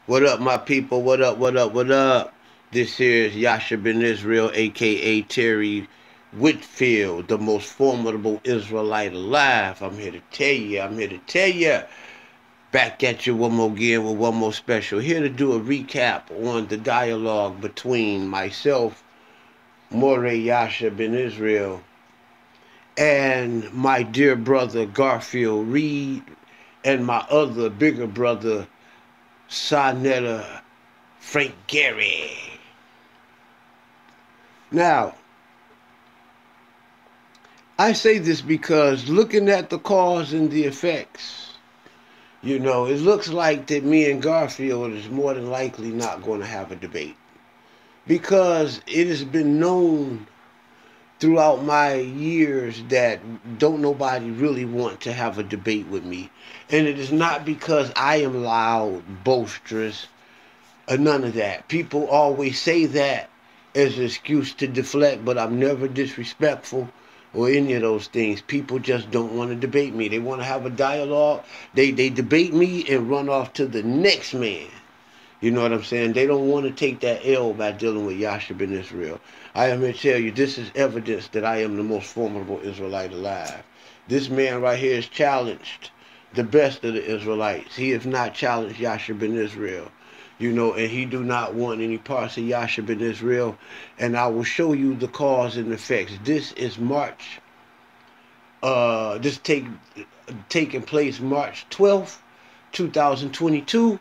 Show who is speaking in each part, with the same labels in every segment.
Speaker 1: What up, my people? What up, what up, what up? This here is Yasha Ben-Yishrael, a.k.a. Terry Whitfield, the most formidable Israelite alive. I'm here to tell you. Back at you one more again with one more special. Here to do a recap on the dialogue between myself, More Yasha Ben-Yishrael, and my dear brother Garfield Reid, and my other bigger brother, Saneter Frank Gary. Now, I say this because looking at the cause and the effects, it looks like that me and Garfield is more than likely not going to have a debate. Because it has been known throughout my years that don't nobody really want to have a debate with me. And it is not because I am loud, boisterous, or none of that. People always say that as an excuse to deflect, but I'm never disrespectful or any of those things. People just don't want to debate me. They want to have a dialogue. They debate me and run off to the next man. You know what I'm saying? They don't want to take that L by dealing with Yasha Ben-Yishrael. I am here to tell you, this is evidence that I am the most formidable Israelite alive. This man right here has challenged the best of the Israelites. He has not challenged Yasha Ben-Yishrael. And he do not want any parts of Yasha Ben-Yishrael. And I will show you the cause and effects. This is March. Taking place March 12th, 2022.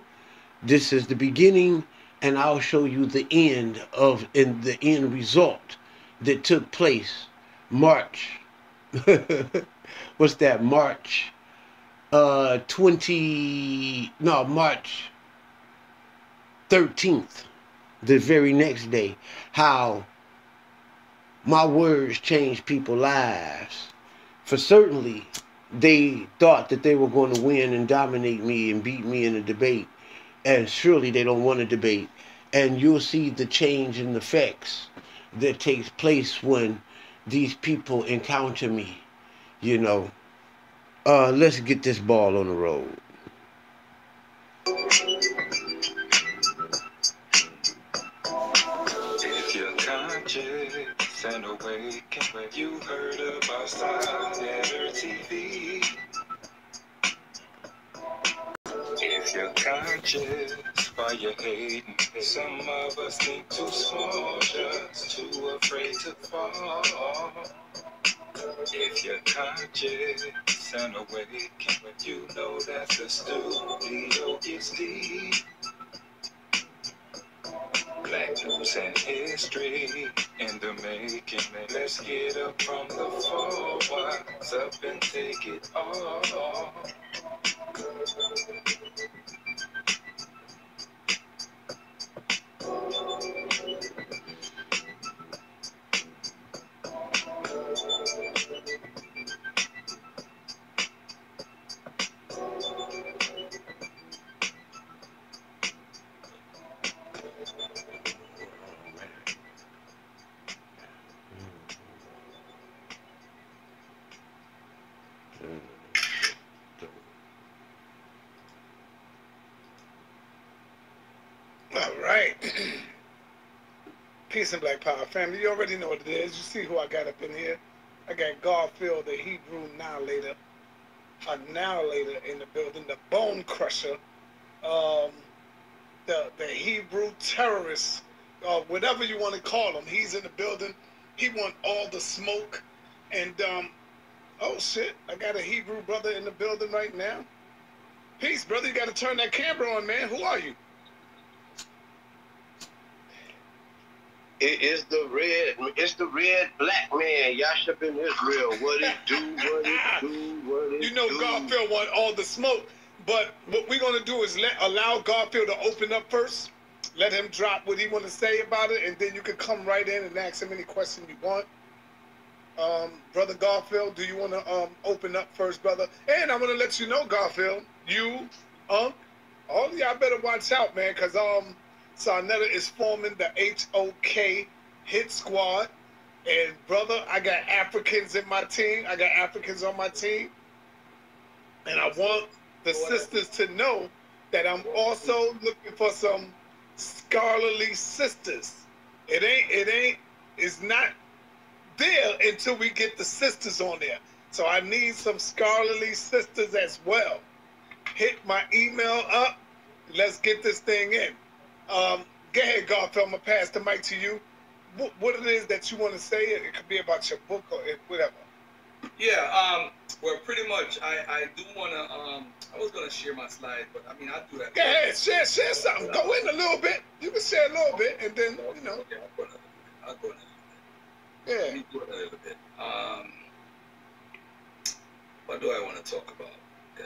Speaker 1: This is the beginning, and I'll show you the end the end result that took place March. What's that? March 13th, the very next day. How my words changed people's lives. For certainly, they thought that they were going to win and dominate me and beat me in a debate. And surely they don't want to debate. And you'll see the change in the effects that takes place when these people encounter me. Let's get this ball on the road.
Speaker 2: If you're conscious and awake, you heard about Saneter TV. If you're conscious while you're hating, some of us think too small, just too afraid to fall. If you're conscious and awake, you know that the studio is deep. Black news and history in the making. Let's get up from the floor, what's up and take it all.
Speaker 3: All right. Peace and Black Power family. You already know what it is. You see who I got up in here. I got Garfield, the Hebrew annihilator in the building, the bone crusher, the Hebrew terrorist, whatever you want to call him. He's in the building. He want all the smoke. And, oh shit, I got a Hebrew brother in the building right now. Peace, brother. You got to turn that camera on, man. Who are you?
Speaker 1: It's the red black man, Yasha Ben-Yishrael. What it do, what it do, what it do.
Speaker 3: You know Garfield want all the smoke, but what we're going to do is allow Garfield to open up first. Let him drop what he want to say about it, and then you can come right in and ask him any question you want. Brother Garfield, do you want to open up first, brother? And I want to let you know, Garfield, all of y'all better watch out, man, because Saneter is forming the HOK hit squad. And brother, I got Africans in my team. I got Africans on my team. And I want the sisters to know that I'm also looking for some scholarly sisters. It's not there until we get the sisters on there. So I need some scholarly sisters as well. Hit my email up. Let's get this thing in. Go ahead, Garfield. I'm going to pass the mic to you. What it is that you want to say? It could be about your book or whatever.
Speaker 2: Yeah, well, pretty much, I do want to, I was going to share my slides, but I mean, I'll do that.
Speaker 3: Go ahead, share something. Go in a little bit. You can share a little bit, and then, you know.
Speaker 2: Okay, I'll go in a little bit.
Speaker 3: Yeah.
Speaker 2: Let me go in a little bit. What do I want to talk about?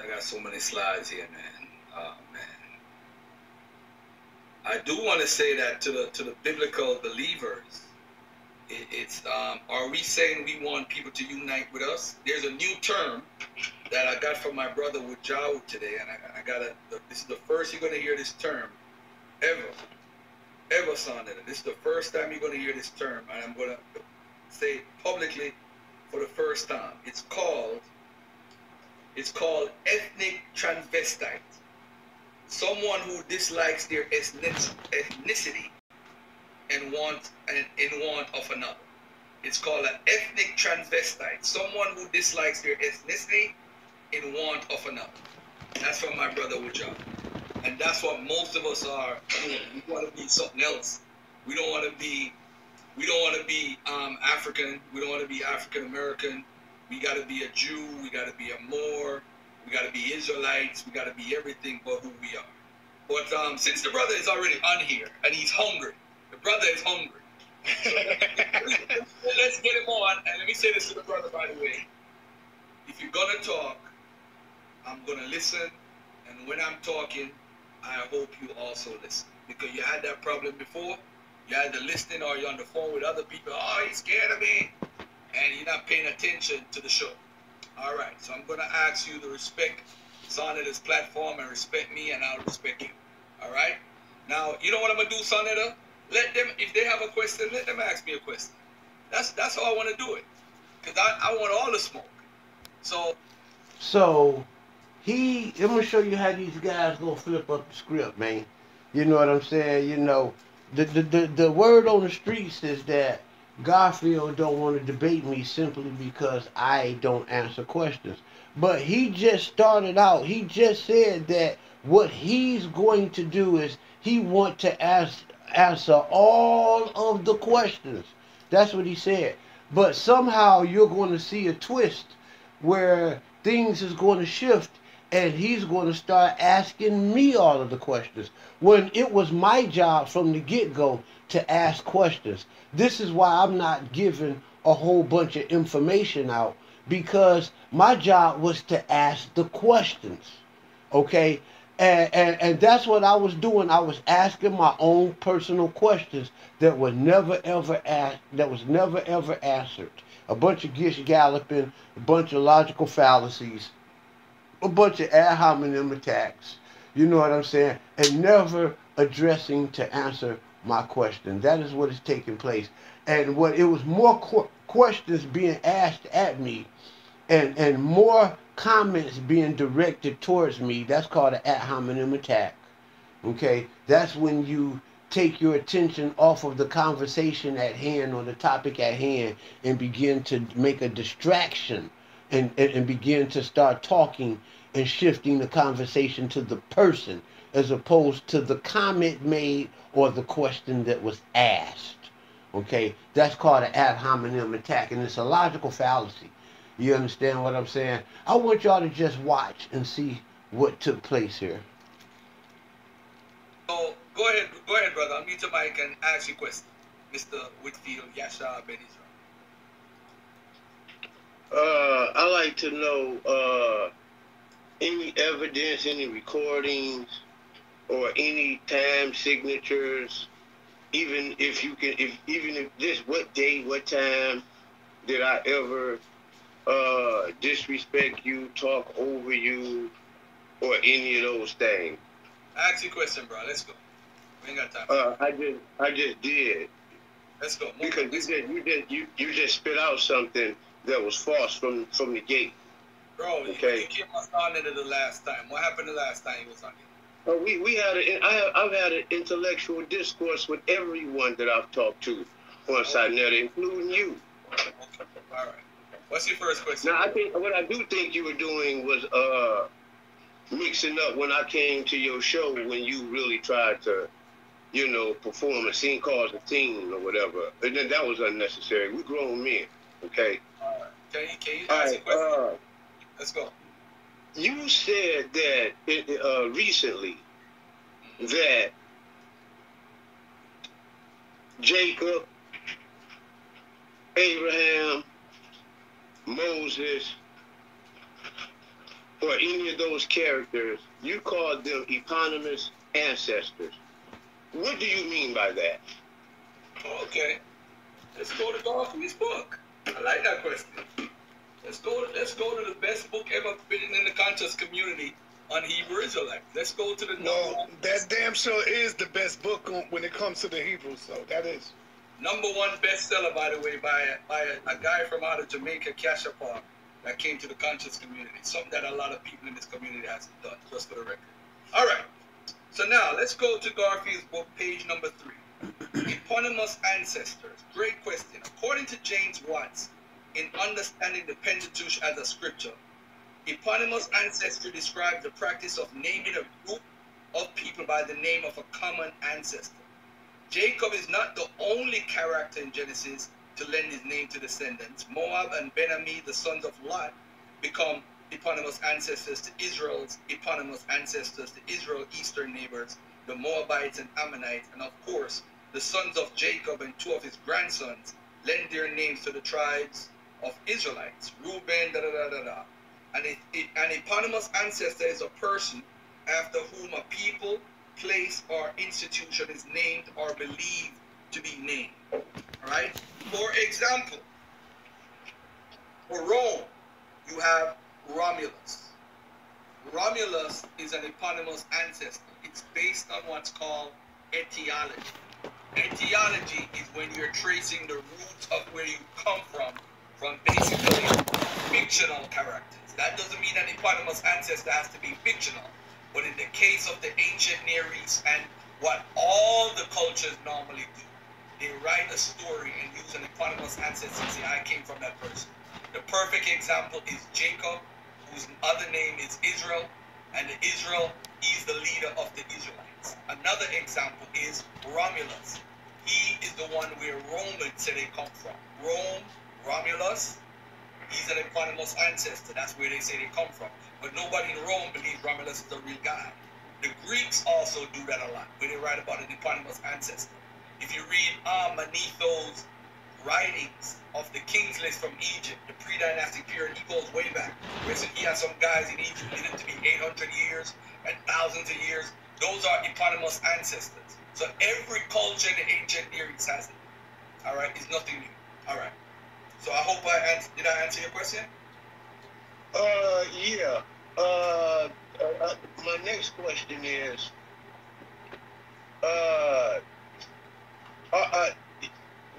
Speaker 2: I got so many slides here, man. Oh, man. I do want to say that to the biblical believers, it's are we saying we want people to unite with us? There's a new term that I got from my brother with Jawu today, and I got this is the first you're going to hear this term ever, Saneter. This is the first time you're going to hear this term, and I'm going to say it publicly for the first time. It's called ethnic transvestite. Someone who dislikes their ethnicity and want of another. It's called an ethnic transvestite. Someone who dislikes their ethnicity in want of another. That's from my brother Wujah. And that's what most of us are. We want to be something else. We don't want to be African. We don't want to be African American. We got to be a Jew. We got to be a Moor. We got to be Israelites. We got to be everything but who we are. But since the brother is already on here and he's hungry, the brother is hungry. So let's get him on. And let me say this to the brother, by the way. If you're going to talk, I'm going to listen. And when I'm talking, I hope you also listen. Because you had that problem before. You had the listening or you're on the phone with other people. Oh, he's scared of me. And you're not paying attention to the show. All right, so I'm going to ask you to respect Saneter's platform and respect me, and I'll respect you. All right? Now, you know what I'm going to do, Saneter? Let them, if they have a question, let them ask me a question. That's how I want to do it. Because I want all the smoke. So
Speaker 1: I'm going to show you how these guys going to flip up the script, man. You know what I'm saying? You know, the word on the streets is that Garfield don't want to debate me simply because I don't answer questions. But he just started out, he just said that what he's going to do is he want to answer all of the questions. That's what he said. But somehow you're going to see a twist where things is going to shift and he's going to start asking me all of the questions when it was my job from the get-go to ask questions. This is why I'm not giving a whole bunch of information out, because my job was to ask the questions, okay? And that's what I was doing. I was asking my own personal questions that were never ever asked, that was never ever answered. A bunch of gish galloping, a bunch of logical fallacies, a bunch of ad hominem attacks. You know what I'm saying? And never addressing to answer my question. That is what is taking place. And what it was more questions being asked at me and more comments being directed towards me. That's called an ad hominem attack. Okay? That's when you take your attention off of the conversation at hand or the topic at hand and begin to make a distraction and begin to start talking and shifting the conversation to the person as opposed to the comment made or the question that was asked. Okay? That's called an ad hominem attack, and it's a logical fallacy. You understand what I'm saying? I want y'all to just watch and see what took place here.
Speaker 2: go ahead, brother. Unmute your mic and ask your question, Mr. Whitfield Yasha Ben-Yishrael.
Speaker 1: I like to know any evidence, any recordings, or any time signatures. Even if you can, even if this, what day, what time did I ever disrespect you, talk over you, or any of those things?
Speaker 2: Ask your question, bro. Let's go. We ain't got time.
Speaker 1: I just did.
Speaker 2: Let's go.
Speaker 1: Because you just spit out something that was false from the gate.
Speaker 2: Bro,
Speaker 1: okay.
Speaker 2: You came on into the last time. What happened the last time you was on here?
Speaker 1: I've had an intellectual discourse with everyone that I've talked to on Saneter, including you.
Speaker 2: Okay. All right. What's your first question?
Speaker 1: Now, what I do think you were doing was mixing up when I came to your show when you really tried to, perform a scene called a theme or whatever. And then that was unnecessary. We grown men, okay?
Speaker 2: All right. Can you ask a question? Let's go.
Speaker 1: You said that recently that Jacob, Abraham, Moses, or any of those characters, you called them eponymous ancestors. What do you mean by that?
Speaker 2: Okay. Let's go to Garfield's book. I like that question. Let's go to the best book ever written in the conscious community on Hebrew Israelites. Let's go to the
Speaker 3: No, that damn sure is the best book when it comes to the Hebrews. So that is
Speaker 2: #1 bestseller, by the way, by a guy from out of Jamaica, Cashapar, that came to the conscious community. Something that a lot of people in this community hasn't done, just for the record. All right. So now let's go to Garfield's book, page number 3. Eponymous ancestors. Great question. According to James Watts, in Understanding the Pentateuch as a Scripture, eponymous ancestry describes the practice of naming a group of people by the name of a common ancestor. Jacob is not the only character in Genesis to lend his name to descendants. Moab and Ben-Ami, the sons of Lot, become eponymous ancestors to Israel's eponymous ancestors to Israel's eastern neighbors, the Moabites and Ammonites, and of course, the sons of Jacob and 2 of his grandsons lend their names to the tribes of Israelites. Reuben, da-da-da-da-da. An eponymous ancestor is a person after whom a people, place, or institution is named or believed to be named. All right? For example, for Rome, you have Romulus. Romulus is an eponymous ancestor. It's based on what's called etiology. Etiology is when you're tracing the roots of where you come from basically fictional characters. That doesn't mean an eponymous ancestor has to be fictional. But in the case of the ancient Near East and what all the cultures normally do, they write a story and use an eponymous ancestor and say, I came from that person. The perfect example is Jacob, whose other name is Israel, and Israel is the leader of the Israelites. Another example is Romulus. He is the one where Romans say they come from. Rome, Romulus, he's an eponymous ancestor. That's where they say they come from. But nobody in Rome believes Romulus is a real guy. The Greeks also do that a lot, where they write about an eponymous ancestor. If you read Manetho's writings of the king's list from Egypt, the pre-dynastic period, he goes way back. Where he has some guys in Egypt lived to be 800 years and thousands of years. Those are eponymous ancestors. So every culture in the ancient Near East has it. All right, it's nothing new. All right. So I hope did I answer your question?
Speaker 1: Yeah. My next question is,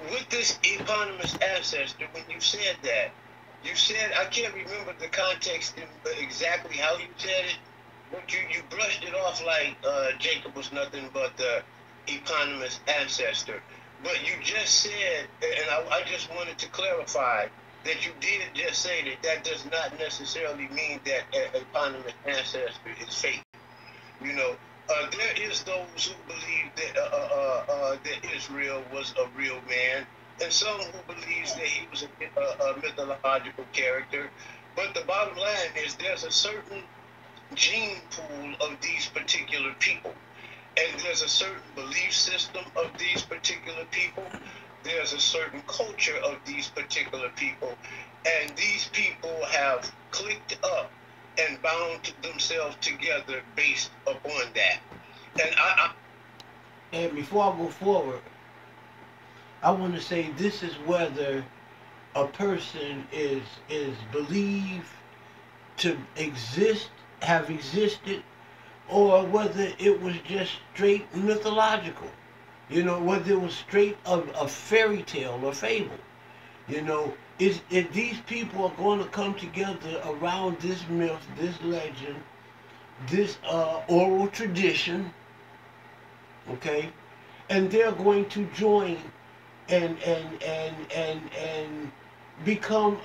Speaker 1: with this eponymous ancestor, when you said that, you said, I can't remember the context exactly how you said it, but you brushed it off like Jacob was nothing but the eponymous ancestor. But you just said, and I just wanted to clarify, that you did just say that does not necessarily mean that an eponymous ancestor is fake. There is those who believe that Israel was a real man, and some who believes that he was a mythological character. But the bottom line is there's a certain gene pool of these particular people. And there's a certain belief system of these particular people. There's a certain culture of these particular people. And these people have clicked up and bound themselves together based upon that. And before I go forward, I want to say this is whether a person is believed to have existed, or whether it was just straight mythological, whether it was straight a fairy tale or fable. If these people are going to come together around this myth, this legend, this oral tradition, okay, and they're going to join and become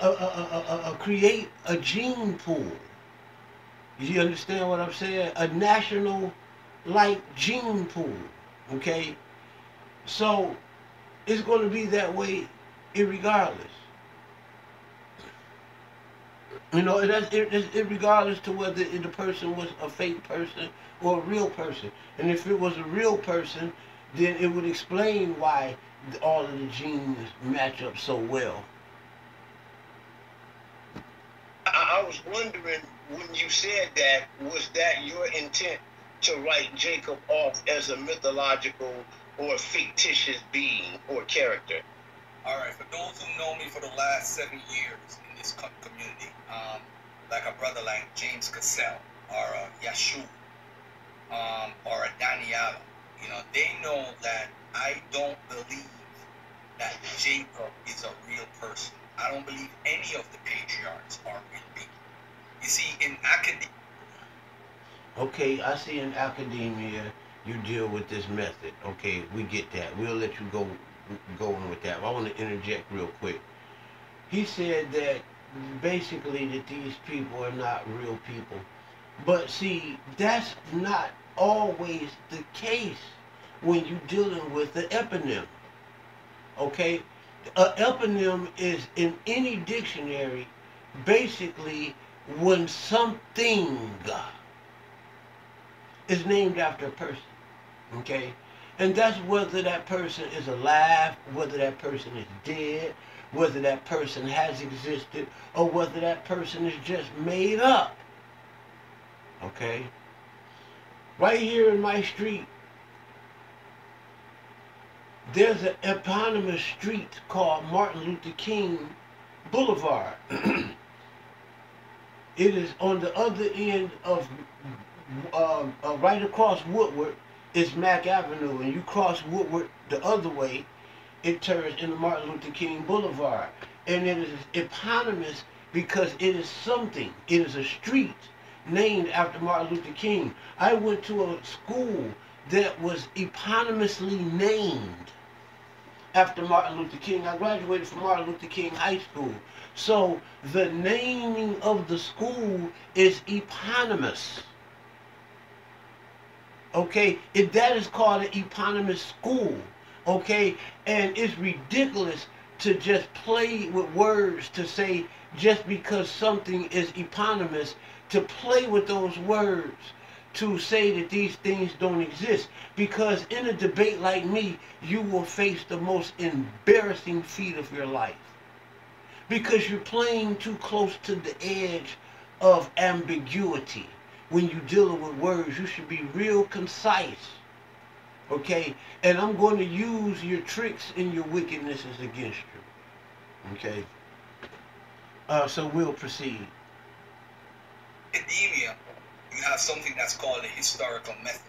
Speaker 1: create a gene pool. You understand what I'm saying? A national like gene pool, okay? So it's going to be that way irregardless. You know, regardless to whether the person was a fake person or a real person. And if it was a real person, then it would explain why all of the genes match up so well.
Speaker 2: I was wondering, when you said that, was that your intent to write Jacob off as a mythological or fictitious being or character?
Speaker 4: All right, for those who know me for the last 7 years in this community, like a brother like James Cassell or Yashu or a Daniela, you know, they know that I don't believe that Jacob is a real person. I don't believe any of the patriarchs are real people. You see, in academia...
Speaker 1: Okay, I see in academia you deal with this method. Okay, we get that. We'll let you go on with that. But I want to interject real quick. He said that basically that these people are not real people. But see, that's not always the case when you're dealing with the eponym. Okay? An eponym is in any dictionary basically when something is named after a person. Okay? And that's whether that person is alive, whether that person is dead, whether that person has existed, or whether that person is just made up. Okay? Right here in my street, there's an eponymous street called Martin Luther King Boulevard. It is on the other end of, right across Woodward is Mack Avenue, and you cross Woodward the other way, it turns into Martin Luther King Boulevard. And it is eponymous because it is something. It is a street named after Martin Luther King. I went to a school that was eponymously named after Martin Luther King. I graduated from Martin Luther King High School. So the naming of the school is eponymous. Okay, that is called an eponymous school. Okay, and it's ridiculous to just play with words to say just because something is eponymous, to play with those words to say that these things don't exist. Because in a debate like me, you will face the most embarrassing feat of your life. Because you're playing too close to the edge of ambiguity. When you're dealing with words, you should be real concise. Okay? And I'm going to use your tricks and your wickednesses against you. Okay? So we'll proceed.
Speaker 4: Academia, you have something that's called a historical method.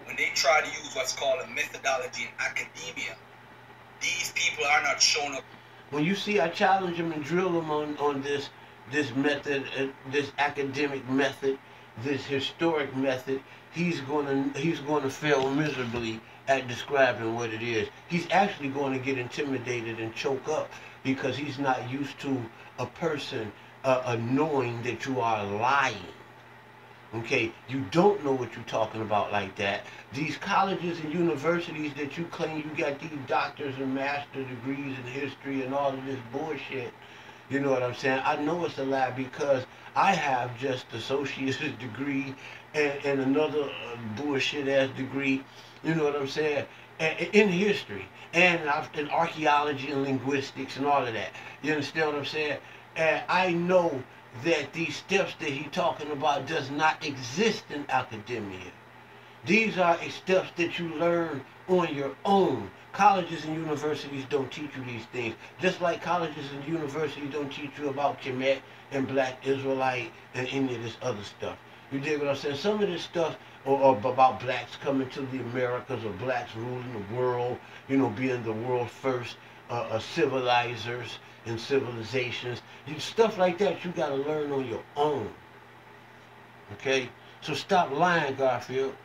Speaker 4: When they try to use what's called a methodology in academia, these people are not shown up.
Speaker 1: When you see I challenge them and drill them on this method, this academic method, this historic method, he's going to fail miserably at describing what it is. He's actually going to get intimidated and choke up because he's not used to a person knowing that you are lying. Okay, you don't know what you're talking about like that. These colleges and universities that you claim you got these doctors and master degrees in history and all of this bullshit, you know what I'm saying? I know it's a lie because I have just associate's degree and another bullshit ass degree, you know what I'm saying, in history and in archaeology and linguistics and all of that. You understand what I'm saying? And I know that these steps that he's talking about does not exist in academia. These are steps that you learn on your own. Colleges and universities don't teach you these things. Just like colleges and universities don't teach you about Kemet and Black Israelite and any of this other stuff. You dig what I'm saying? Some of this stuff or about blacks coming to the Americas or blacks ruling the world, you know, being the world's first civilizers and civilizations. Stuff like that you got to learn on your own. Okay? So stop lying, Garfield.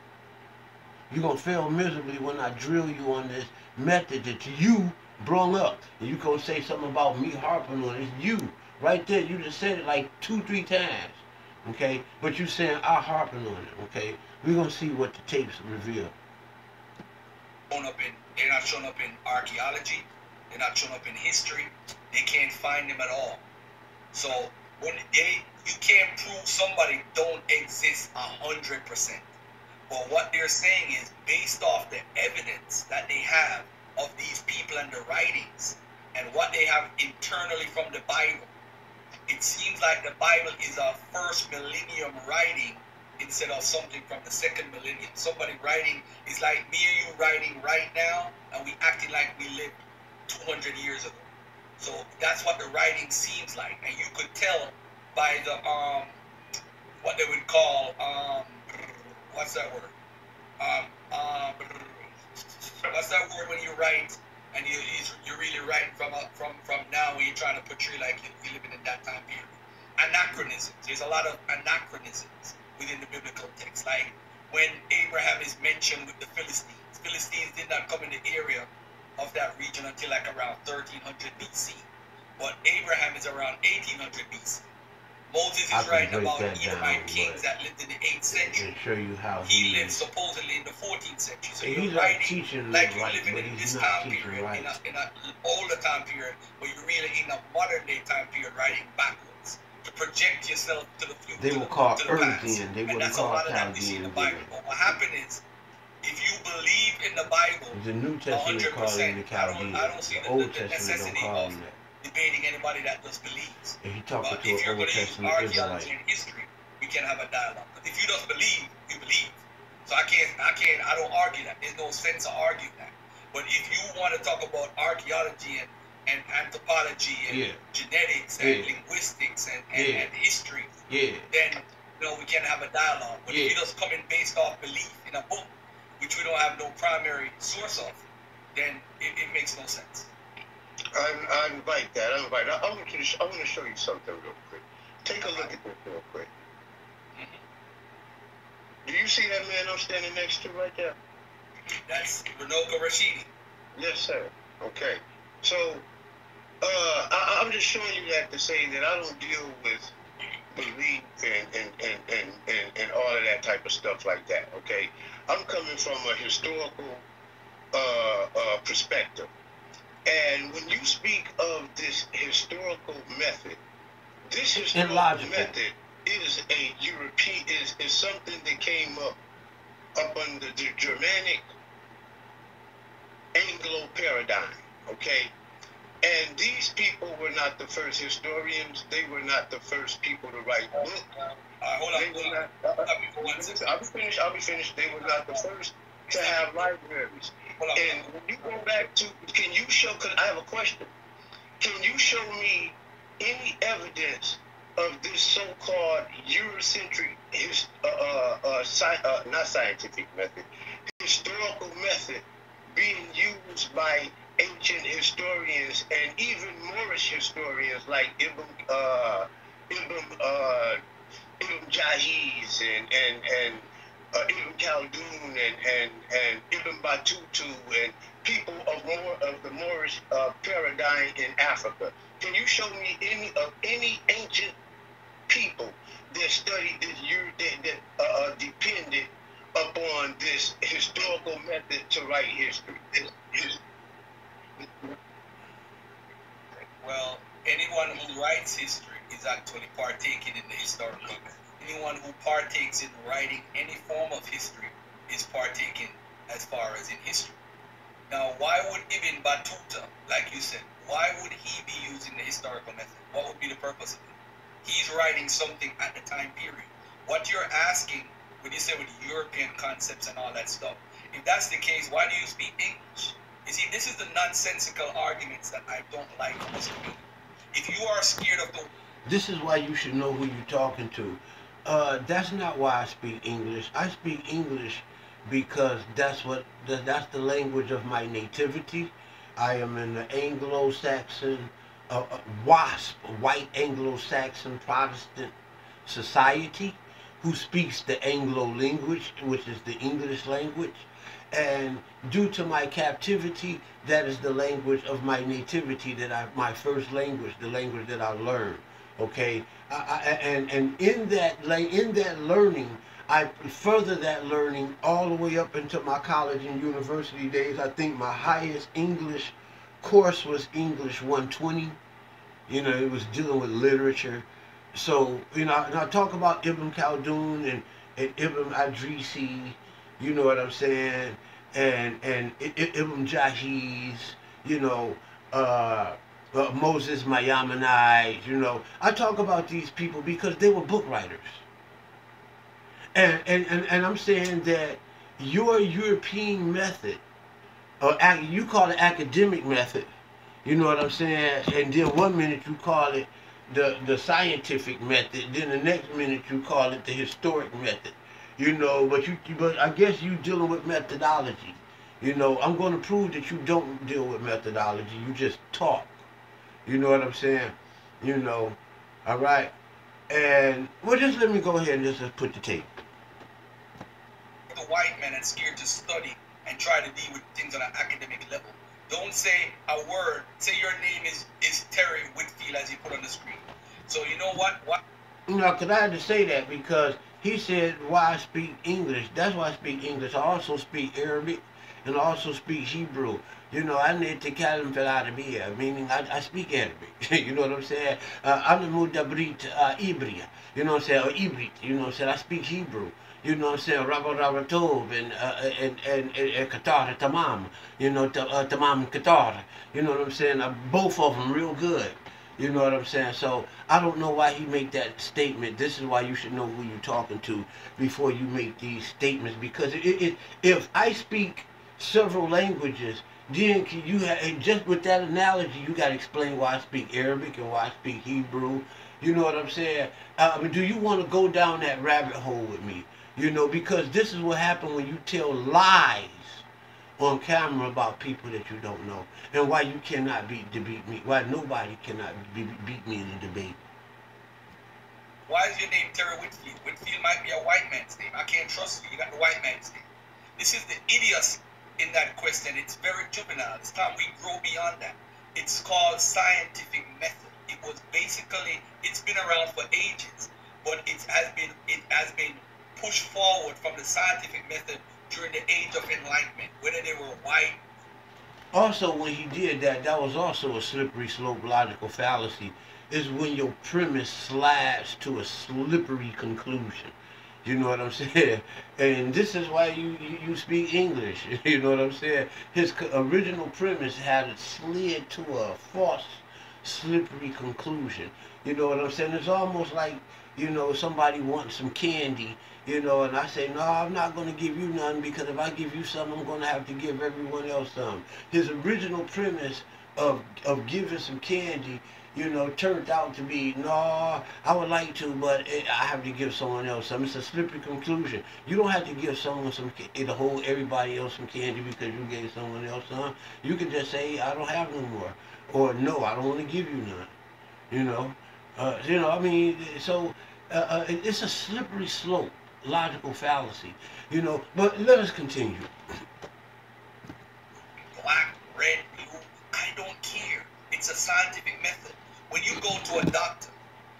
Speaker 1: You're going to fail miserably when I drill you on this method that you brung up. And you going to say something about me harping on it. It's you. Right there, you just said it like 2-3 times. Okay? But you saying I harping on it. Okay? We're going to see what the tapes reveal.
Speaker 4: They're not showing up in archaeology. They're not showing up in history. They can't find them at all. So when you can't prove somebody don't exist 100%. But what they're saying is based off the evidence that they have of these people and the writings and what they have internally from the Bible. It seems like the Bible is a first millennium writing instead of something from the second millennium. Somebody writing is like me and you writing right now, and we acting like we lived 200 years ago. So that's what the writing seems like, and you could tell by the what they would call what's that word? What's that word when you write and you're really writing from now when you're trying to portray like you're living in that time period? Anachronisms. There's a lot of anachronisms within the biblical text. Like when Abraham is mentioned with the Philistines. Philistines did not come in the area of that region until like around 1300 BC. But Abraham is around 1800 BC. Moses is writing about Edomite kings that lived in the 8th century.
Speaker 1: Show you how
Speaker 4: he lived supposedly in the 14th century. So
Speaker 1: you're
Speaker 4: writing like you're living in this time period, in an older time period, but you're really in a modern day time period writing backwards to project yourself to the future.
Speaker 1: They will call Earthian. They will call Chaldean.
Speaker 4: But what happened is, if you believe in the Bible,
Speaker 1: the New Testament 100%,
Speaker 4: I don't see the necessity of debating anybody that just believes.
Speaker 1: And he talking to
Speaker 4: if you're
Speaker 1: Old
Speaker 4: going to use
Speaker 1: Testament
Speaker 4: archaeology and history, we can have a dialogue. But if you just believe, you believe. So I don't argue that. There's no sense of arguing that. But if you want to talk about archaeology and anthropology and genetics and linguistics and history, then we can have a dialogue. But if you just come in based off belief in a book, which we don't have no primary source of, then it makes no sense.
Speaker 5: I invite that. I want to show you something real quick. Take a look at this real quick. Do you see that man I'm standing next to right there?
Speaker 4: That's Renoka Rashidi.
Speaker 5: Yes, sir. Okay. So, I'm just showing you that to say that I don't deal with belief and all of that type of stuff like that. Okay. I'm coming from a historical perspective. And when you speak of this historical method, this historical method is a European, is something that came up under the Germanic Anglo paradigm, okay? And these people were not the first historians. They were not the first people to write books.
Speaker 4: Hold on.
Speaker 5: I'll be finished. They were not the first to have libraries. And when you go back to, can you show, because I have a question, can you show me any evidence of this so-called Eurocentric, not scientific method, historical method being used by ancient historians and even Moorish historians like Ibn Jahiz and Ibn Khaldun and Ibn Battuta and people of the Moorish paradigm in Africa. Can you show me any ancient people that studied this that depended upon this historical method to write history?
Speaker 4: Well, anyone who writes history is actually partaking in the historical method. Anyone who partakes in writing any form of history is partaking as far as in history. Now, why would Ibn Battuta, like you said, why would he be using the historical method? What would be the purpose of it? He's writing something at the time period. What you're asking, when you say with European concepts and all that stuff, if that's the case, why do you speak English? You see, this is the nonsensical arguments that I don't like in this community. If you are scared of the...
Speaker 1: This is why you should know who you're talking to. That's not why I speak English. I speak English because that's the language of my nativity. I am in the Anglo-Saxon, WASP, white Anglo-Saxon Protestant society, who speaks the Anglo language, which is the English language. And due to my captivity, that is the language of my nativity, my first language, the language that I learned. Okay, and in that learning, I further that learning all the way up into my college and university days. I think my highest English course was English 120. You know, it was dealing with literature. So, you know, and I talk about Ibn Khaldun and Ibn Adrisi, you know what I'm saying, and Ibn Jahiz, you know, Moses Mayamanai, you know. I talk about these people because they were book writers. And I'm saying that your European method, or you call it academic method, you know what I'm saying? And then one minute you call it the scientific method, then the next minute you call it the historic method. You know, but I guess you dealing with methodology. You know, I'm going to prove that you don't deal with methodology. You just talk. You know what I'm saying? You know, all right. And well, just let me go ahead and just put the tape.
Speaker 4: The white man and scared to study and try to deal with things on an academic level. Don't say a word. Say your name is Terry Whitfield as you put on the screen. So you know what?
Speaker 1: You know, because I had to say that because he said why I speak English. That's why I speak English. I also speak Arabic and I also speak Hebrew. You know, I need to kalam fil Arabia, meaning I speak Arabic. You know what I'm saying? I'm the Mudabrit Ibria. You know what I'm saying? Or Ibrit. You know what I'm saying? I speak Hebrew. You know what I'm saying? Rabba Tov and Qatar Tamam. You know, Tamam Qatar. You know what I'm saying? Both of them real good. You know what I'm saying? So I don't know why he make that statement. This is why you should know who you're talking to before you make these statements. Because if I speak several languages, then you just with that analogy, you got to explain why I speak Arabic and why I speak Hebrew. You know what I'm saying? I mean, do you want to go down that rabbit hole with me? You know, because this is what happens when you tell lies on camera about people that you don't know, and why you cannot debate me, why nobody cannot beat me in a debate.
Speaker 4: Why is your name Terry Whitfield? Whitfield might be a white man's name. I can't trust you. You got the white man's name. This is the idiocy in that question. It's very juvenile. It's time we grow beyond that. It's called scientific method. It was basically, it's been around for ages, but it has been pushed forward from the scientific method during the age of enlightenment, whether they were white.
Speaker 1: Also, when he did that, that was also a slippery slope logical fallacy, is when your premise slides to a slippery conclusion. You know what I'm saying? And this is why you speak English. You know what I'm saying? His original premise had it slid to a false, slippery conclusion. You know what I'm saying? It's almost like, you know, somebody wants some candy, you know, and I say, no, I'm not going to give you none because if I give you some, I'm going to have to give everyone else some. His original premise of giving some candy, you know, turned out to be, no, I would like to, but I have to give someone else some. It's a slippery conclusion. You don't have to give someone some, everybody else some candy because you gave someone else some. You can just say, I don't have no more. Or, no, I don't want to give you none. You know? I mean, so it's a slippery slope, logical fallacy, you know, but let us continue.
Speaker 4: Black, red, blue, I don't care. It's a scientific method. When you go to a doctor,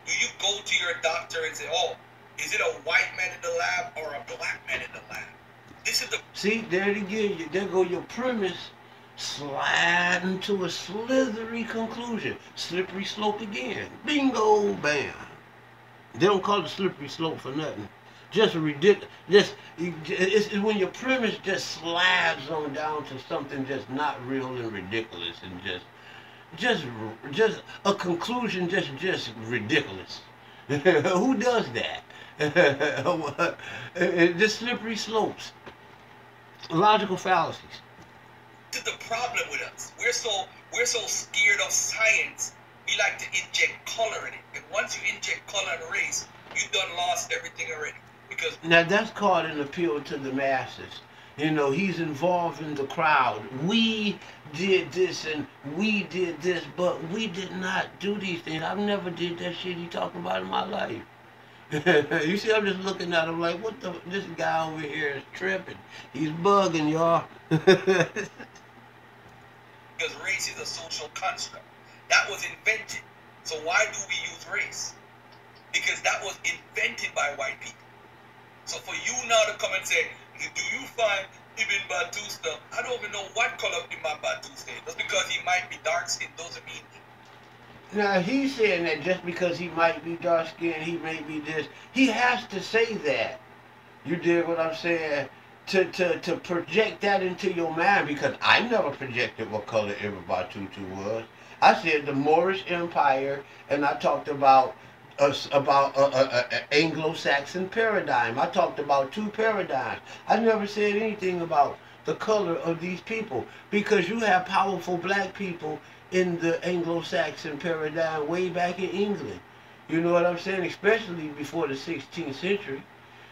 Speaker 4: do you go to your doctor and say, oh, is it a white man in the lab or a black man in the lab? This is the...
Speaker 1: See, there it again, there go your premise sliding to a slithery conclusion. Slippery slope again. Bingo, bam. They don't call it slippery slope for nothing. Just ridiculous. It's when your premise just slides on down to something just not real and ridiculous, and just a conclusion just ridiculous. Who does that? Just slippery slopes, logical fallacies.
Speaker 4: This is the problem with us. We're so scared of science. We like to inject color in it, and once you inject color and race, you done lost everything already. Because
Speaker 1: now that's called an appeal to the masses. You know, he's involved in the crowd. We did this and we did this, but we did not do these things. I've never did that shit he talking about in my life. You see, I'm just looking at him like, what the? This guy over here is tripping. He's bugging, y'all.
Speaker 4: Because race is a social construct. That was invented. So why do we use race? Because that was invented by white people. So for you now to come and say, do you find Ibn Battusta, I don't even know what color Ibn Battusta is. Just because he might be dark skinned doesn't mean.
Speaker 1: Now, he's saying that just because he might be dark skinned, he may be this. He has to say that. You dig what I'm saying? To project that into your mind, because I never projected what color Ibn Battuta was. I said the Moorish Empire, and I talked about Anglo-Saxon paradigm. I talked about two paradigms. I never said anything about the color of these people, because you have powerful black people in the Anglo-Saxon paradigm way back in England. You know what I'm saying? Especially before the 16th century.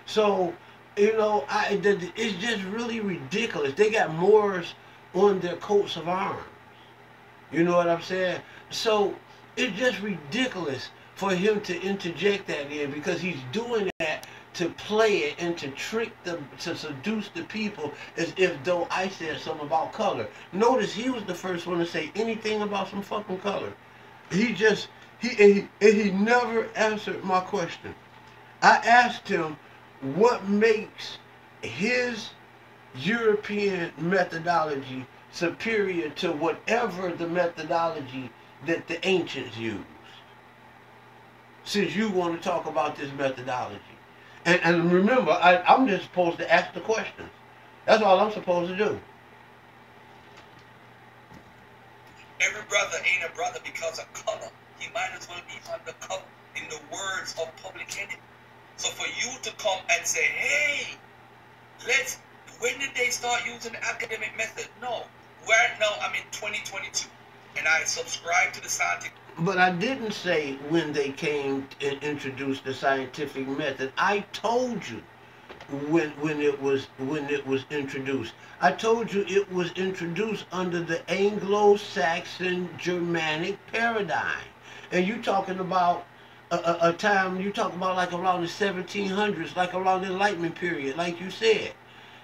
Speaker 1: So, you know, it's just really ridiculous. They got Moors on their coats of arms. You know what I'm saying? So it's just ridiculous for him to interject that in, because he's doing that to play it and to trick them, to seduce the people, as if though I said something about color. Notice he was the first one to say anything about some fucking color. He never answered my question. I asked him what makes his European methodology superior to whatever the methodology that the ancients used. Since you want to talk about this methodology. And remember, I'm just supposed to ask the questions. That's all I'm supposed to do.
Speaker 4: Every brother ain't a brother because of color. He might as well be undercover, in the words of Public Enemy. So for you to come and say, hey, when did they start using the academic method? No. Right now, I'm in 2022, and I subscribe to the scientific.
Speaker 1: But I didn't say when they came and introduced the scientific method. I told you when it was introduced. I told you it was introduced under the Anglo-Saxon Germanic paradigm. And you talking about a time, you talking about like around the 1700s, like around the Enlightenment period, like you said.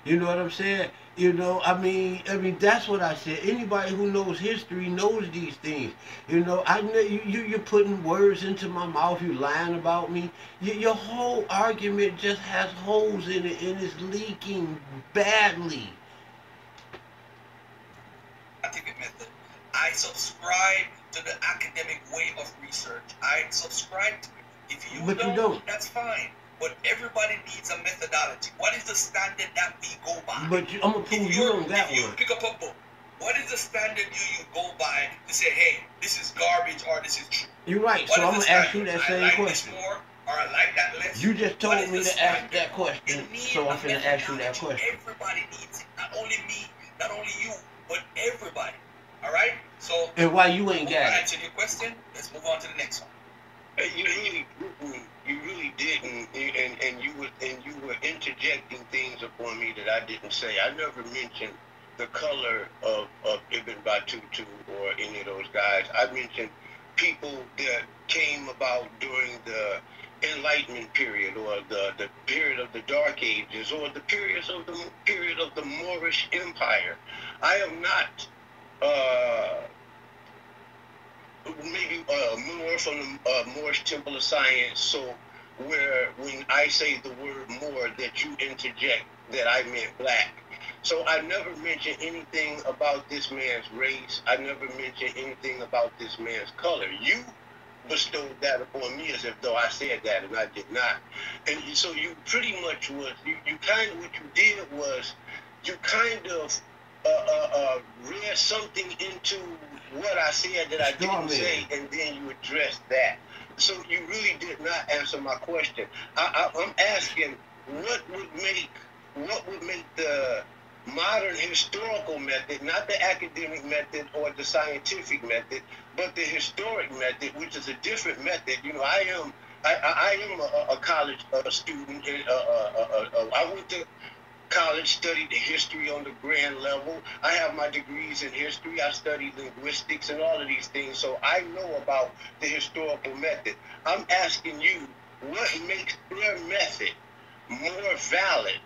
Speaker 1: You know what I'm saying? You know, I mean, that's what I said. Anybody who knows history knows these things. You know, I know you're putting words into my mouth. You lying about me. Your whole argument just has holes in it, and it's leaking badly.
Speaker 4: Scientific method. I subscribe to the academic way of research. I subscribe to it. If you don't, that's fine. But everybody needs a methodology. What is the standard that we go by?
Speaker 1: But I'm going to prove you don't got one.
Speaker 4: If you pick up a book, what is the standard you go by to say, hey, this is garbage or this is true?
Speaker 1: You're right. So I'm going to ask you that same question.
Speaker 4: This more, or I like that less.
Speaker 1: You just told me to ask that question, so I'm going to ask you that question.
Speaker 4: Everybody needs it. Not only me, not only you, but everybody. All right? So,
Speaker 1: and why you ain't got it?
Speaker 4: Answer your question. Let's move on to the next one.
Speaker 5: You really didn't, and you were interjecting things upon me that I didn't say. I never mentioned the color of Ibn Battuta or any of those guys. I mentioned people that came about during the Enlightenment period, or the period of the Dark Ages, or the period of the Moorish Empire. I am not maybe more from the Moorish Temple of Science, so when I say the word Moor, that you interject that I meant black. So I never mentioned anything about this man's race. I never mentioned anything about this man's color. You bestowed that upon me as if though I said that, and I did not. And so you pretty much was, what you did was, you kind of read something into what I said that I didn't say, and then you addressed that. So you really did not answer my question. I'm asking, what would make the modern historical method, not the academic method or the scientific method, but the historic method, which is a different method. You know, I am a college student. I went to college, studied the history on the grand level. I have my degrees in history. I studied linguistics and all of these things, so I know about the historical method. I'm asking you, what makes their method more valid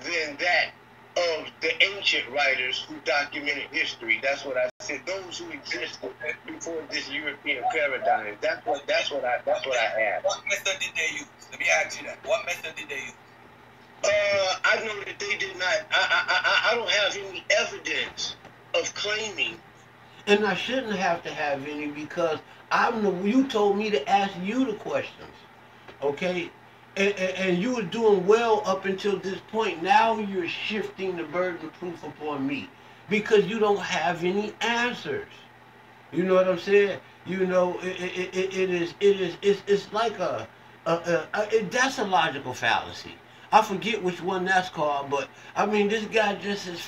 Speaker 5: than that of the ancient writers who documented history. That's what I said. Those who existed before this European paradigm. That's what I asked.
Speaker 4: What method did they use? Let me ask you that. What method did they use?
Speaker 5: I know that they did not. I don't have any evidence of claiming.
Speaker 1: And I shouldn't have to have any because you told me to ask you the questions. Okay? And you were doing well up until this point. Now you're shifting the burden of proof upon me because you don't have any answers. You know what I'm saying? You know, it's like that's a logical fallacy. I forget which one that's called, but I mean, this guy just as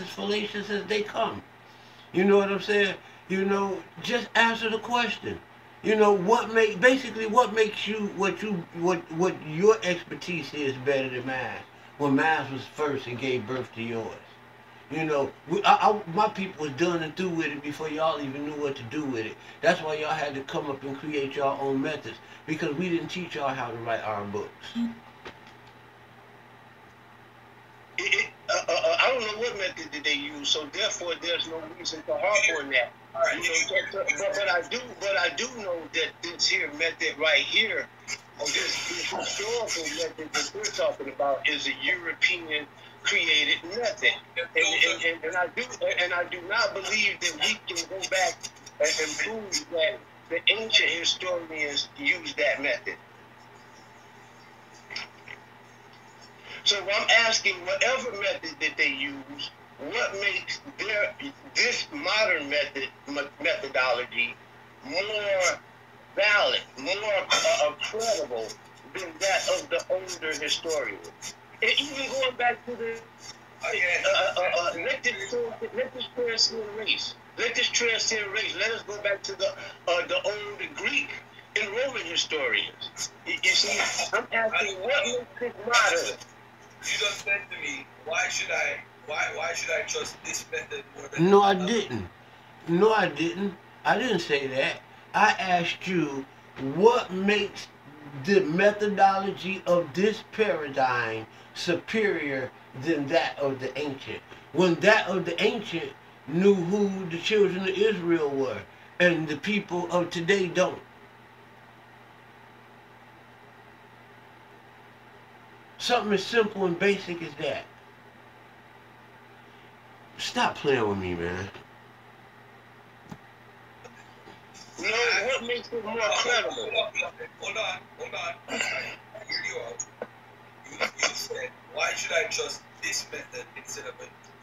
Speaker 1: fallacious as they come. You know what I'm saying? You know, just answer the question. You know what makes you what your expertise is better than mine when mine was first and gave birth to yours. You know, my people was done and through with it before y'all even knew what to do with it. That's why y'all had to come up and create your own methods because we didn't teach y'all how to write our books.
Speaker 5: I don't know what method did they use, so therefore there's no reason to harp on that. You know, but I do know that this here method right here, this historical method that we're talking about, is a European created method, and I do not believe that we can go back and prove that the ancient historians used that method. So I'm asking, whatever method that they use, what makes this modern methodology more valid, more credible than that of the older historians? And even going back to the let this transcend race. Let this transcend race. Let us go back to the old Greek and Roman historians. You see, I'm asking, what makes it modern?
Speaker 4: You just said to me, why should I trust this method more than
Speaker 1: No, I didn't. No, I didn't. I didn't say that. I asked you what makes the methodology of this paradigm superior than that of the ancient. When that of the ancient knew who the children of Israel were, and the people of today don't. Something as simple and basic as that. Stop playing with me, man.
Speaker 5: No, what makes it more credible?
Speaker 4: Hold on. I hear you out. You said, why should I trust this method instead of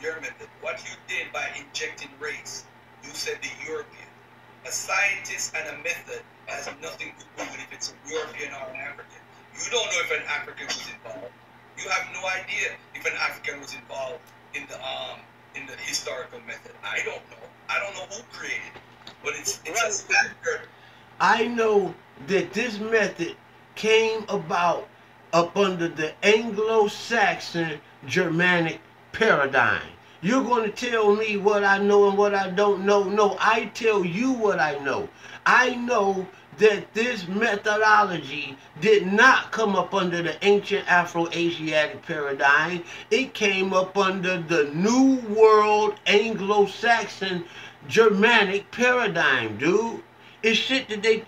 Speaker 4: your method? What you did by injecting race, you said the European. A scientist and a method has nothing to do with if it's a European or an African. You don't know if an African was involved. You have no idea if an African was involved in the historical method. I don't know. I don't know who created it, but it's a standard.
Speaker 1: I know that this method came about up under the Anglo-Saxon Germanic paradigm. You're going to tell me what I know and what I don't know. No, I tell you what I know. I know that this methodology did not come up under the ancient Afro-Asiatic paradigm. It came up under the New World Anglo-Saxon Germanic paradigm, dude. It's shit that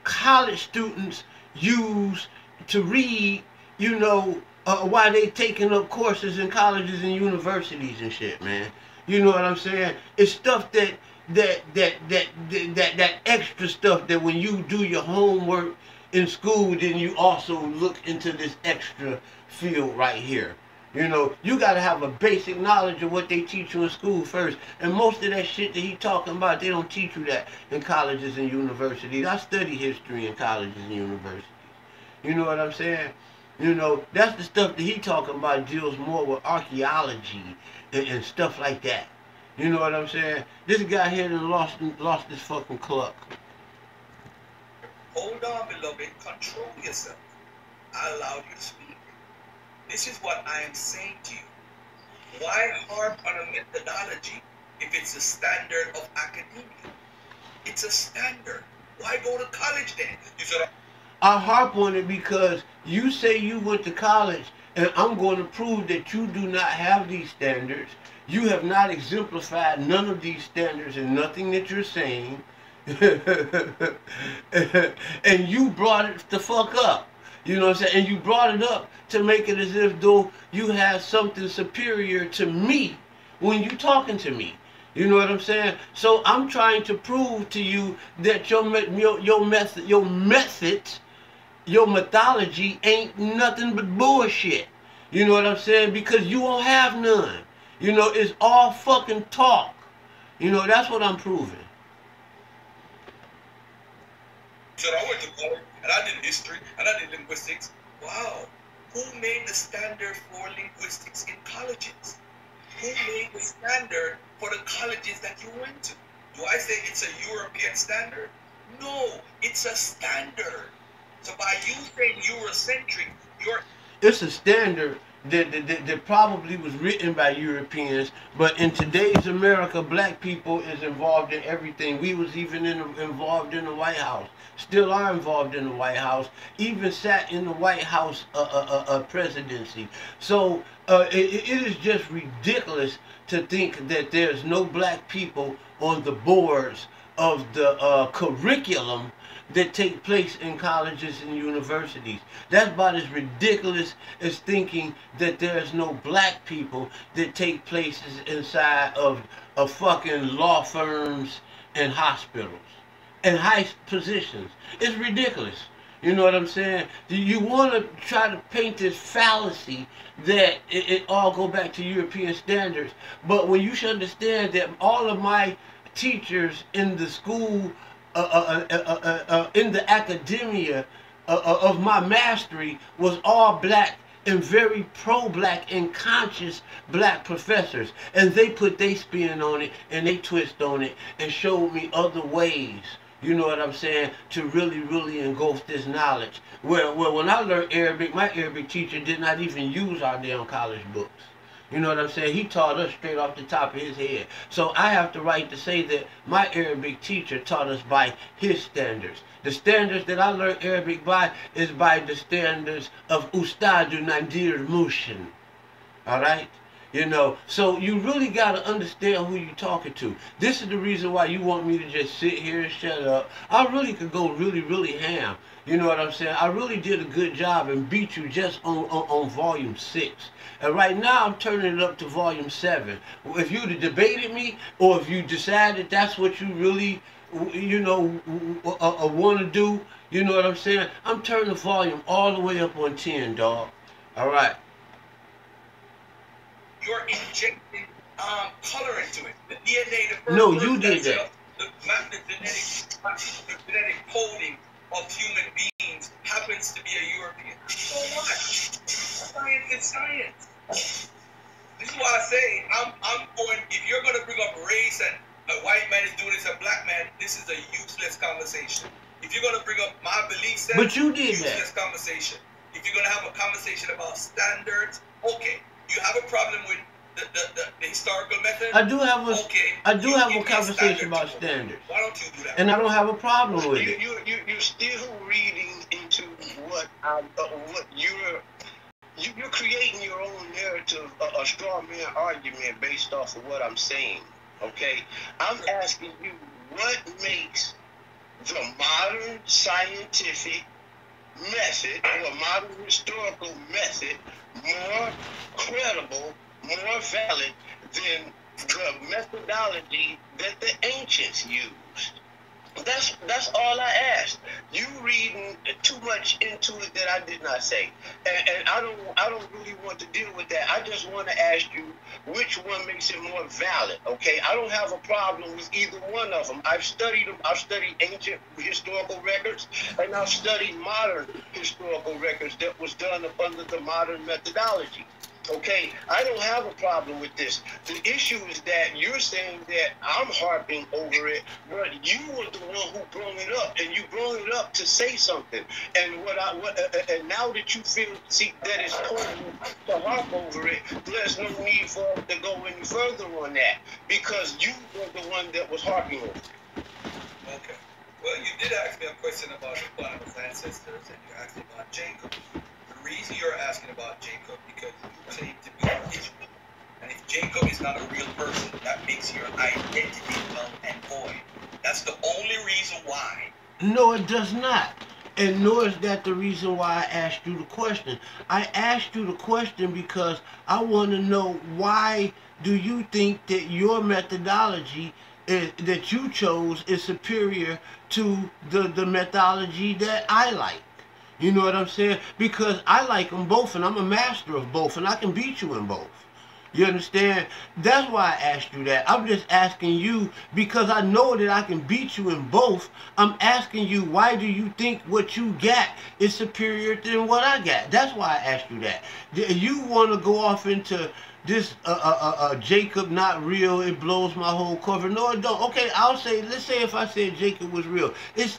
Speaker 1: college students use to read, you know, while they taking up courses in colleges and universities and shit, man. You know what I'm saying? It's stuff that extra stuff that when you do your homework in school, then you also look into this extra field right here. You know, you got to have a basic knowledge of what they teach you in school first. And most of that shit that he talking about, they don't teach you that in colleges and universities. I study history in colleges and universities. You know what I'm saying? You know, that's the stuff that he talking about deals more with archaeology and stuff like that. You know what I'm saying? This guy here done lost his fucking cluck.
Speaker 4: Hold on, beloved. Control yourself. I allowed you to speak. This is what I am saying to you. Why harp on a methodology if it's a standard of academia? It's a standard. Why go to college then? You said,
Speaker 1: I harp on it because you say you went to college, and I'm going to prove that you do not have these standards. You have not exemplified none of these standards in nothing that you're saying. And you brought it the fuck up. You know what I'm saying? And you brought it up to make it as if though you had something superior to me when you talking to me. You know what I'm saying? So I'm trying to prove to you that your methodology ain't nothing but bullshit. You know what I'm saying? Because you won't have none. You know, it's all fucking talk. You know, that's what I'm proving.
Speaker 4: So I went to college, and I did history, and I did linguistics. Wow. Who made the standard for linguistics in colleges? Who made the standard for the colleges that you went to? Do I say it's a European standard? No, it's a standard. So by you saying Eurocentric,
Speaker 1: it's a standard that probably was written by Europeans, but in today's America, black people is involved in everything. We was even involved in the White House, still are involved in the White House, even sat in the White House presidency. So it is just ridiculous to think that there's no black people on the boards of the curriculum that take place in colleges and universities. That's about as ridiculous as thinking that there's no black people that take places inside of fucking law firms and hospitals and high positions. It's ridiculous. You know what I'm saying? You want to try to paint this fallacy that it all go back to European standards, but when you should understand that all of my teachers in the school, in the academia of my mastery was all black and very pro-black and conscious black professors, and they put their spin on it and they twist on it and showed me other ways, you know what I'm saying, to really engulf this knowledge. Well, when I learned Arabic, my Arabic teacher did not even use our damn college books. You know what I'm saying? He taught us straight off the top of his head. So I have the right to say that my Arabic teacher taught us by his standards. The standards that I learned Arabic by is by the standards of Ustadu Nadir Mushin. Alright? You know, so you really got to understand who you're talking to. This is the reason why you want me to just sit here and shut up. I really could go really ham. You know what I'm saying? I really did a good job and beat you just on volume 6. And right now I'm turning it up to volume 7. If you'd have debated me, or if you decided that's what you really, you know, want to do, you know what I'm saying? I'm turning the volume all the way up on 10, dog. All right.
Speaker 4: You're injecting color into it. The DNA, the first
Speaker 1: no, you did that.
Speaker 4: The genetic coding of human beings happens to be a European. So what? Science is science. This is why I say I'm going. If you're going to bring up race and a white man is doing this, a black man, this is a useless conversation. If you're going to bring up my beliefs,
Speaker 1: but you did
Speaker 4: useless
Speaker 1: that.
Speaker 4: Conversation. If you're going to have a conversation about standards, okay. You have a problem with the historical method?
Speaker 1: I do have a,
Speaker 4: okay.
Speaker 1: I do have a conversation about standards.
Speaker 4: Why don't you do that?
Speaker 1: And I don't have a problem with it.
Speaker 5: You're still reading into what you're creating your own narrative, a straw man argument based off of what I'm saying. Okay, I'm asking you what makes the modern scientific method or modern historical method more credible, more valid than the methodology that the ancients used. That's all I asked. You reading too much into it that I did not say, and I don't really want to deal with that. I just want to ask you which one makes it more valid. Okay, I don't have a problem with either one of them. I've studied them. I've studied ancient historical records, and I've studied modern historical records that was done up under the modern methodology. Okay, I don't have a problem with this. The issue is that you're saying that I'm harping over it, but you were the one who brought it up, and you brought it up to say something. And and now that you feel that it's important to harp over it, there's no need for us to go any further on that because you were the one that was harping over it.
Speaker 4: Okay. Well, you did ask me a question about one of his ancestors, and you asked me about Jacob. The reason you're asking about Jacob because you claim to be Israel. And if Jacob is not a real person, that makes your identity null and void. That's the only reason why.
Speaker 1: No, it does not. And nor is that the reason why I asked you the question. I asked you the question because I want to know, why do you think that your methodology that you chose is superior to the methodology that I like? You know what I'm saying? Because I like them both, and I'm a master of both, and I can beat you in both. You understand? That's why I asked you that. I'm just asking you because I know that I can beat you in both. I'm asking you, why do you think what you got is superior than what I got? That's why I asked you that. You want to go off into this Jacob not real, it blows my whole cover. No, it don't. Okay, let's say if I said Jacob was real,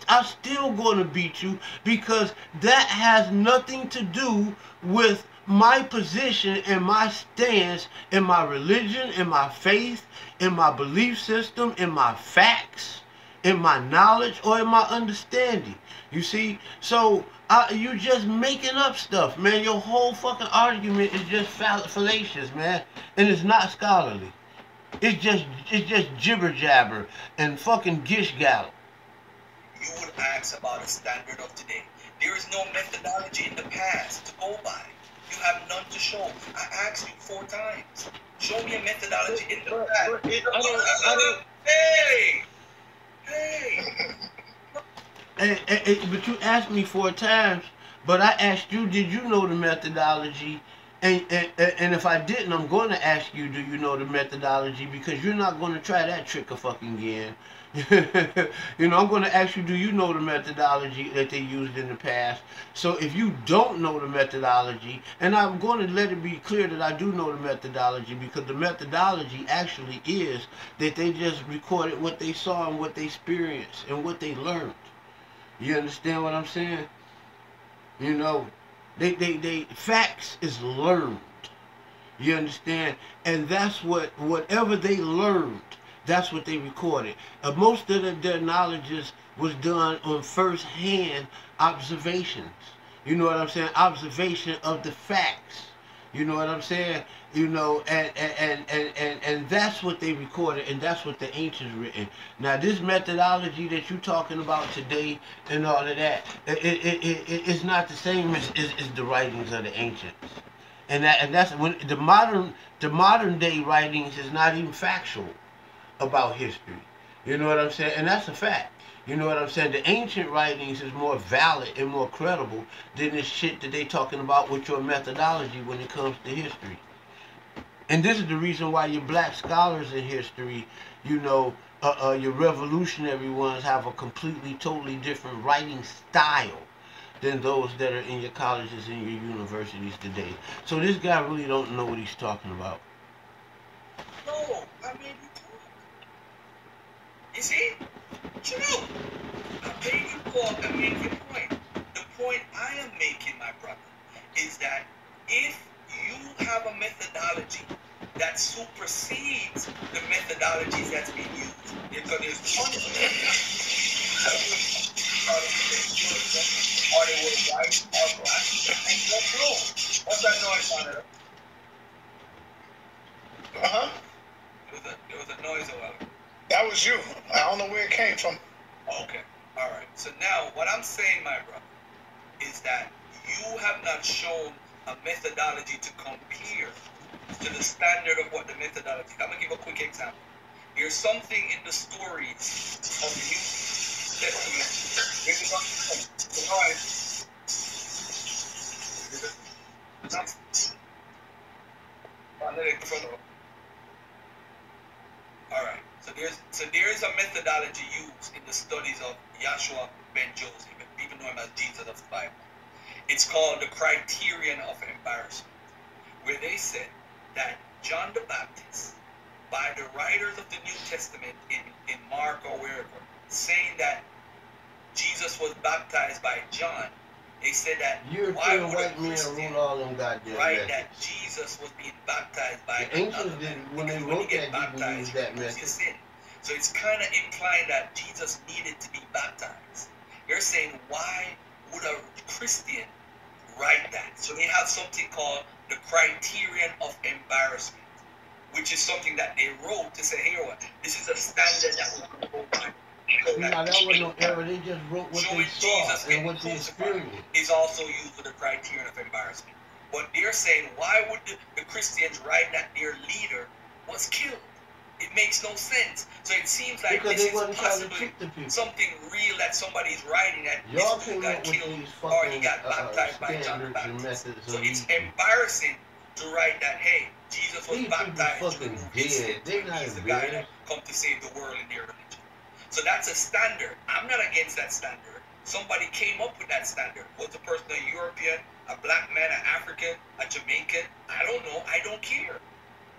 Speaker 1: I'm still going to beat you because that has nothing to do with my position and my stance in my religion, in my faith, in my belief system, in my facts, in my knowledge, or in my understanding. You see? So you just making up stuff, man. Your whole fucking argument is just fallacious, man. And it's not scholarly. It's just jibber jabber and fucking gish gallop.
Speaker 4: You would ask about a standard of today. There is no methodology in the past to go by. You have none to show. I asked you 4 times. Show me a methodology in the past. Hey!
Speaker 1: But you asked me 4 times, but I asked you, did you know the methodology? And if I didn't, I'm going to ask you, do you know the methodology? Because you're not going to try that trick of fucking again. You know, I'm going to ask you, do you know the methodology that they used in the past? So if you don't know the methodology, and I'm going to let it be clear that I do know the methodology, because the methodology actually is that they just recorded what they saw and what they experienced and what they learned. You understand what I'm saying? You know, they facts is learned. You understand? And that's whatever they learned, that's what they recorded. Most of their knowledge was done on first-hand observations. You know what I'm saying? Observation of the facts. You know what I'm saying? You know, and that's what they recorded, and that's what the ancients written. Now, this methodology that you're talking about today and all of that, it's not the same as the writings of the ancients. And that's when the modern day writings is not even factual about history. You know what I'm saying? And that's a fact. You know what I'm saying? The ancient writings is more valid and more credible than this shit that they talking about with your methodology when it comes to history. And this is the reason why your black scholars in history, you know, your revolutionary ones have a completely, totally different writing style than those that are in your colleges and your universities today. So this guy really don't know what he's talking about.
Speaker 4: No, I mean, you see? You know, I made you talk, I made your point. The point I am making, my brother, is that if you have a methodology that supersedes the methodologies that's been used, because there's tons of or they were white or black, and you're blue. What's that noise on it?
Speaker 3: Uh-huh.
Speaker 4: There was a noise a while ago.
Speaker 3: That was you. I don't know where it came from.
Speaker 4: Okay. All right. So now what I'm saying, my brother, is that you have not shown a methodology to compare to the standard of what the methodology. I'm going to give a quick example. There's something in the stories of the New Testament. All right. So there is a methodology used in the studies of Yasha Ben-Yishrael, people know him as Jesus of the Bible. It's called the criterion of embarrassment, where they said that John the Baptist, by the writers of the New Testament in Mark or wherever, saying that Jesus was baptized by John, they said that why would a Christian write that Jesus was being baptized by
Speaker 1: the ancients did, when they wrote that,
Speaker 4: baptized
Speaker 1: that message.
Speaker 4: sin? So it's kind of implying that Jesus needed to be baptized. You're saying, why would a Christian write that? So they have something called the criterion of embarrassment, which is something that they wrote to say, here, this is a standard that we go by.
Speaker 1: Now that was no error. They just wrote what they saw and what they experienced.
Speaker 4: Is also used for the criterion of embarrassment. But they're saying, why would the Christians write that their leader was killed? It makes no sense. So it seems like
Speaker 1: because
Speaker 4: this is possibly something real that somebody's writing, that this dude got killed or he got baptized by John the Baptist. So it's embarrassing to write that, hey, Jesus was baptized to remove his sins, but he's the guy that come to save the world in their religion. So that's a standard. I'm not against that standard. Somebody came up with that standard. Was the person a European, a black man, an African, a Jamaican? I don't know. I don't care.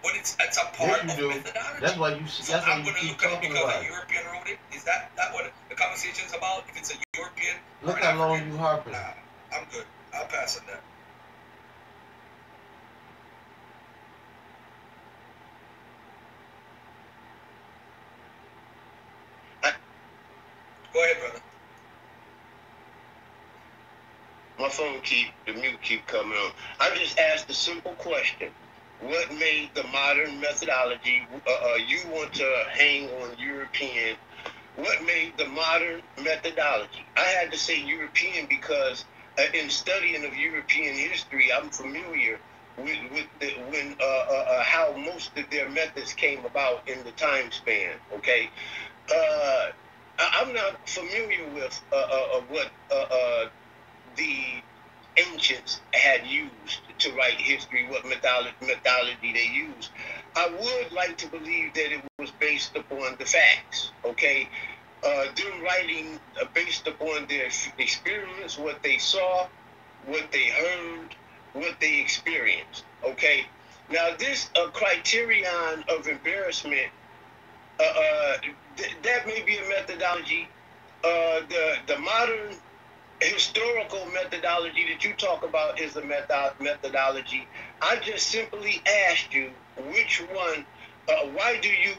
Speaker 4: But it's a part of methodology.
Speaker 1: That's why you. That's
Speaker 4: so
Speaker 1: why
Speaker 4: I'm going to look at it because a European wrote it. Is that what the conversation is about? If it's a European,
Speaker 1: look how long you harping.
Speaker 4: Nah, I'm good. I'll pass on that. Go ahead, brother.
Speaker 5: My phone the mute keep coming on. I just asked a simple question. What made the modern methodology, you want to hang on European, what made the modern methodology? I had to say European because in studying of European history, I'm familiar with how most of their methods came about in the time span, okay? I'm not familiar with what the ancients had used to write history, what methodology they used. I would like to believe that it was based upon the facts, okay? Them writing based upon their experience, what they saw, what they heard, what they experienced, okay? Now this criterion of embarrassment, that may be a methodology. The modern historical methodology that you talk about is a methodology. I just simply asked you which one. Why do you?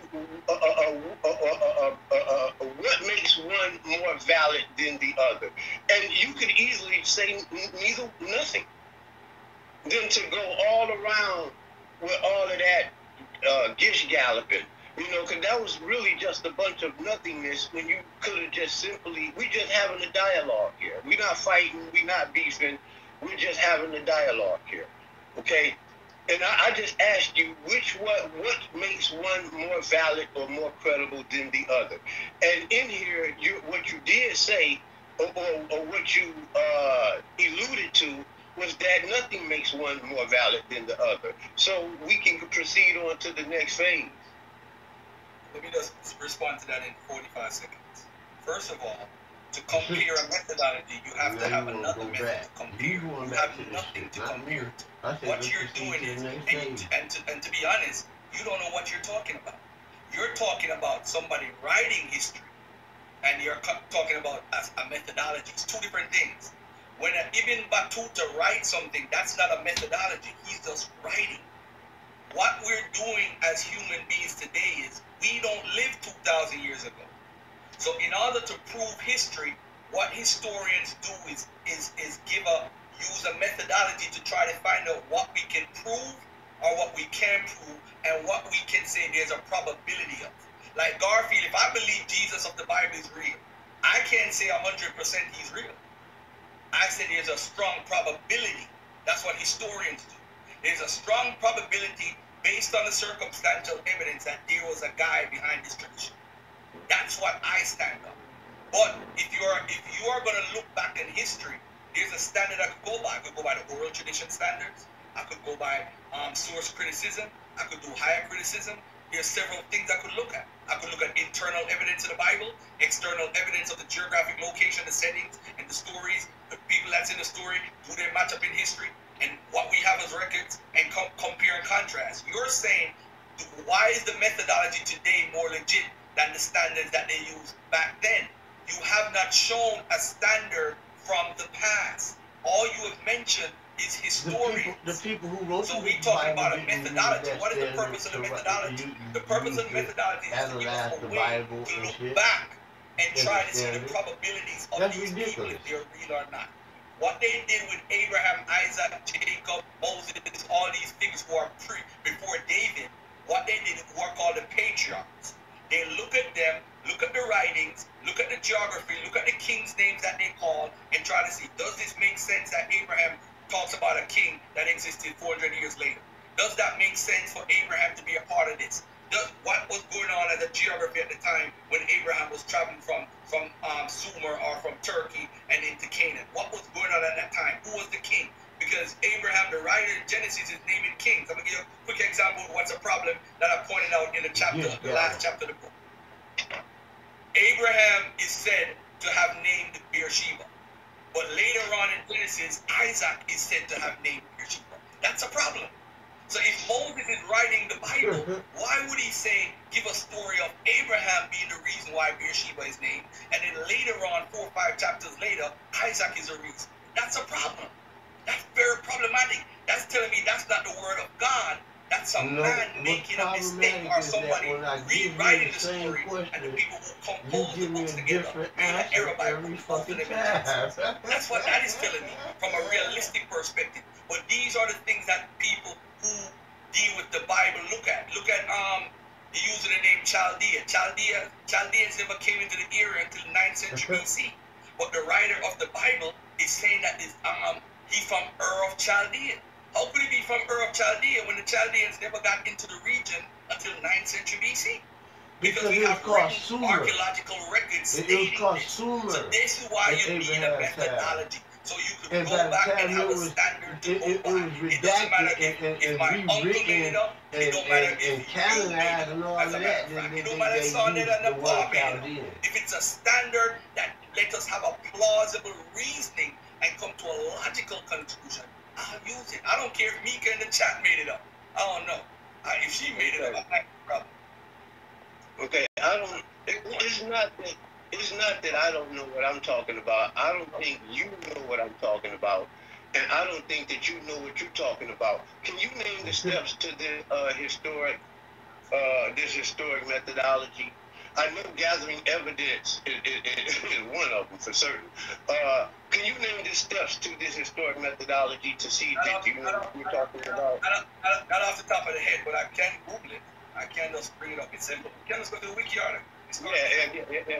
Speaker 5: What makes one more valid than the other? And you could easily say nothing. Then to go all around with all of that gish galloping. You know, because that was really just a bunch of nothingness when you could have just simply, we just having a dialogue here. We're not fighting, we're not beefing, we're just having a dialogue here, okay? And I just asked you what makes one more valid or more credible than the other. And in here, what you did say, or what you alluded to, was that nothing makes one more valid than the other. So we can proceed on to the next phase.
Speaker 4: Let me just respond to that in 45 seconds. First of all, to compare a methodology, you have to have another method to compare. You have nothing to compare to. What you're doing is, and to be honest, you don't know what you're talking about. You're talking about somebody writing history, and you're talking about a methodology. It's two different things. When Ibn Battuta writes something, that's not a methodology. He's just writing. What we're doing as human beings today is we don't live 2,000 years ago. So in order to prove history, what historians do is use a methodology to try to find out what we can prove or what we can prove and what we can say there's a probability of. Like Garfield, if I believe Jesus of the Bible is real, I can't say 100% he's real. I say there's a strong probability. That's what historians do. There's a strong probability based on the circumstantial evidence that there was a guy behind this tradition. That's what I stand on. But if you are going to look back in history, there's a standard I could go by. I could go by the oral tradition standards. I could go by source criticism. I could do higher criticism. There's several things I could look at. I could look at internal evidence of the Bible, external evidence of the geographic location, the settings, and the stories, the people that's in the story, do they match up in history, and what we have as records, and compare and contrast. You're saying, why is the methodology today more legit than the standards that they used back then? You have not shown a standard from the past. All you have mentioned is historians.
Speaker 1: The people who wrote
Speaker 4: so
Speaker 1: the
Speaker 4: we talking
Speaker 1: Bible
Speaker 4: about a methodology. What is the purpose of the methodology? The purpose of the methodology is to give us a way to look back and try to see the probabilities of these people, if they're real or not. What they did with Abraham, Isaac, Jacob, Moses, all these figures who are before David, what they did who are called the patriarchs. They look at them, look at the writings, look at the geography, look at the king's names that they call, and try to see, does this make sense that Abraham talks about a king that existed 400 years later? Does that make sense for Abraham to be a part of this? What was going on as a geography at the time when Abraham was traveling from Sumer or from Turkey and into Canaan? What was going on at that time? Who was the king? Because Abraham, the writer in Genesis, is naming kings. I'm going to give you a quick example of what's a problem that I pointed out in the chapter, the last chapter of the book. Abraham is said to have named Beersheba. But later on in Genesis, Isaac is said to have named Beersheba. That's a problem. So if Moses is writing the Bible, why would he say, give a story of Abraham being the reason why Beersheba is named, and then later on, 4 or 5 chapters later, Isaac is the reason? That's a problem. That's very problematic. That's telling me that's not the word of God. That's a man making a mistake, or somebody rewriting the story, and the people who compose the books together made an error by both of them in Genesis. That's what that is telling me from a realistic perspective. But these are the things that people who deal with the Bible look at. Look at the use of the name Chaldea. Chaldeans never came into the area until 9th century BC. But the writer of the Bible is saying that he's from Ur of Chaldea. How could he be from Ur of Chaldea when the Chaldeans never got into the region until 9th century BC? Because we have archaeological records stating this. So this is why you need a methodology. So you could go back and have a standard to go by. It doesn't matter if my uncle made it up. It don't matter if you made it up. As a matter of fact, it don't matter if Saneter and the Paul made it up. If it's a standard that let us have a plausible reasoning and come to a logical conclusion, I'll use it. I don't care if Mika in the chat made it up. I don't know. If she made it up, I have a problem.
Speaker 5: Okay, it's not that I don't know what I'm talking about. I don't think you know what I'm talking about. And I don't think that you know what you're talking about. Can you name the steps to this historic methodology? I know gathering evidence is one of them for certain. Can you name the steps to this historic methodology to see that you know what you're talking about?
Speaker 4: Not off the top of the head, but I can Google it. I can just bring it up. It's simple. You can just go to the wiki article.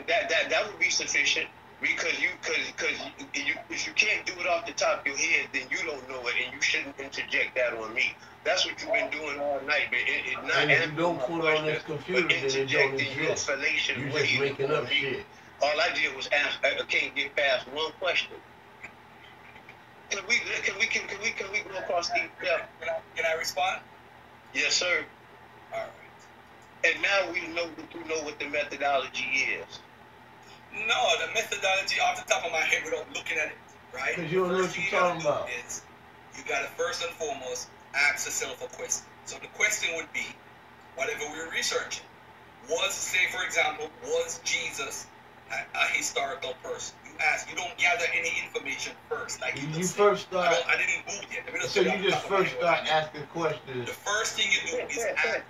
Speaker 4: That
Speaker 5: would be sufficient, because if you can't do it off the top of your head, then you don't know it, and you shouldn't interject that on me. That's what you've been doing all night, but not
Speaker 1: and if you don't put on this computer, then it don't exist. You're just making up shit.
Speaker 5: All I did was ask. I can't get past one question. Can we go across the?
Speaker 4: Can I respond?
Speaker 5: Yes, sir.
Speaker 4: All right.
Speaker 5: And now we know that you know what the methodology is.
Speaker 4: No, the methodology off the top of my head without looking at it, right?
Speaker 1: Because you don't know what you're talking about.
Speaker 4: Is you got to first and foremost ask yourself a question. So the question would be, whatever we're researching, say for example, was Jesus a historical person? You don't gather any information first. Like you first start. I didn't Google it.
Speaker 1: So you just first start asking questions.
Speaker 4: The first thing you do is ask.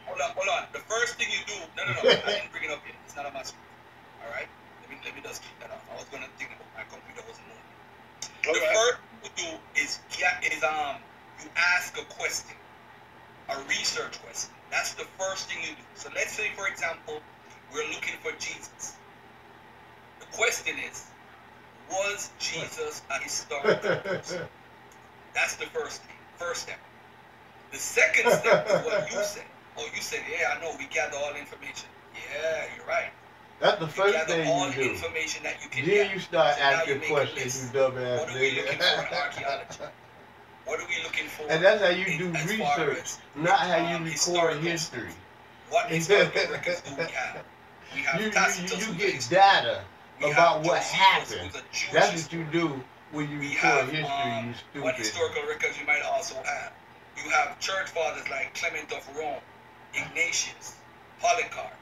Speaker 4: Hold on. The first thing you do. No. I didn't bring it up yet. It's not on my screen. All right. Let me just keep that off. I was gonna think about my computer wasn't moving. The first thing you do is you ask a question, a research question. That's the first thing you do. So let's say, for example, we're looking for Jesus. The question is, was Jesus a historical person? That's the first step. The second step is what you said. Oh, you said, yeah, I know, we gather all information. Yeah, you're right.
Speaker 1: That's the first thing
Speaker 4: all
Speaker 1: you do.
Speaker 4: Information that you can
Speaker 1: then you start asking questions, you dumbass.
Speaker 4: What are we looking for in archaeology? What are we looking for?
Speaker 1: And that's how you do research, not how you record history.
Speaker 4: What historical records do we have? We have
Speaker 1: you get data about what happened. That's what you do when you record history, you stupid.
Speaker 4: What historical records you might also have? You have church fathers like Clement of Rome, Ignatius, Polycarp,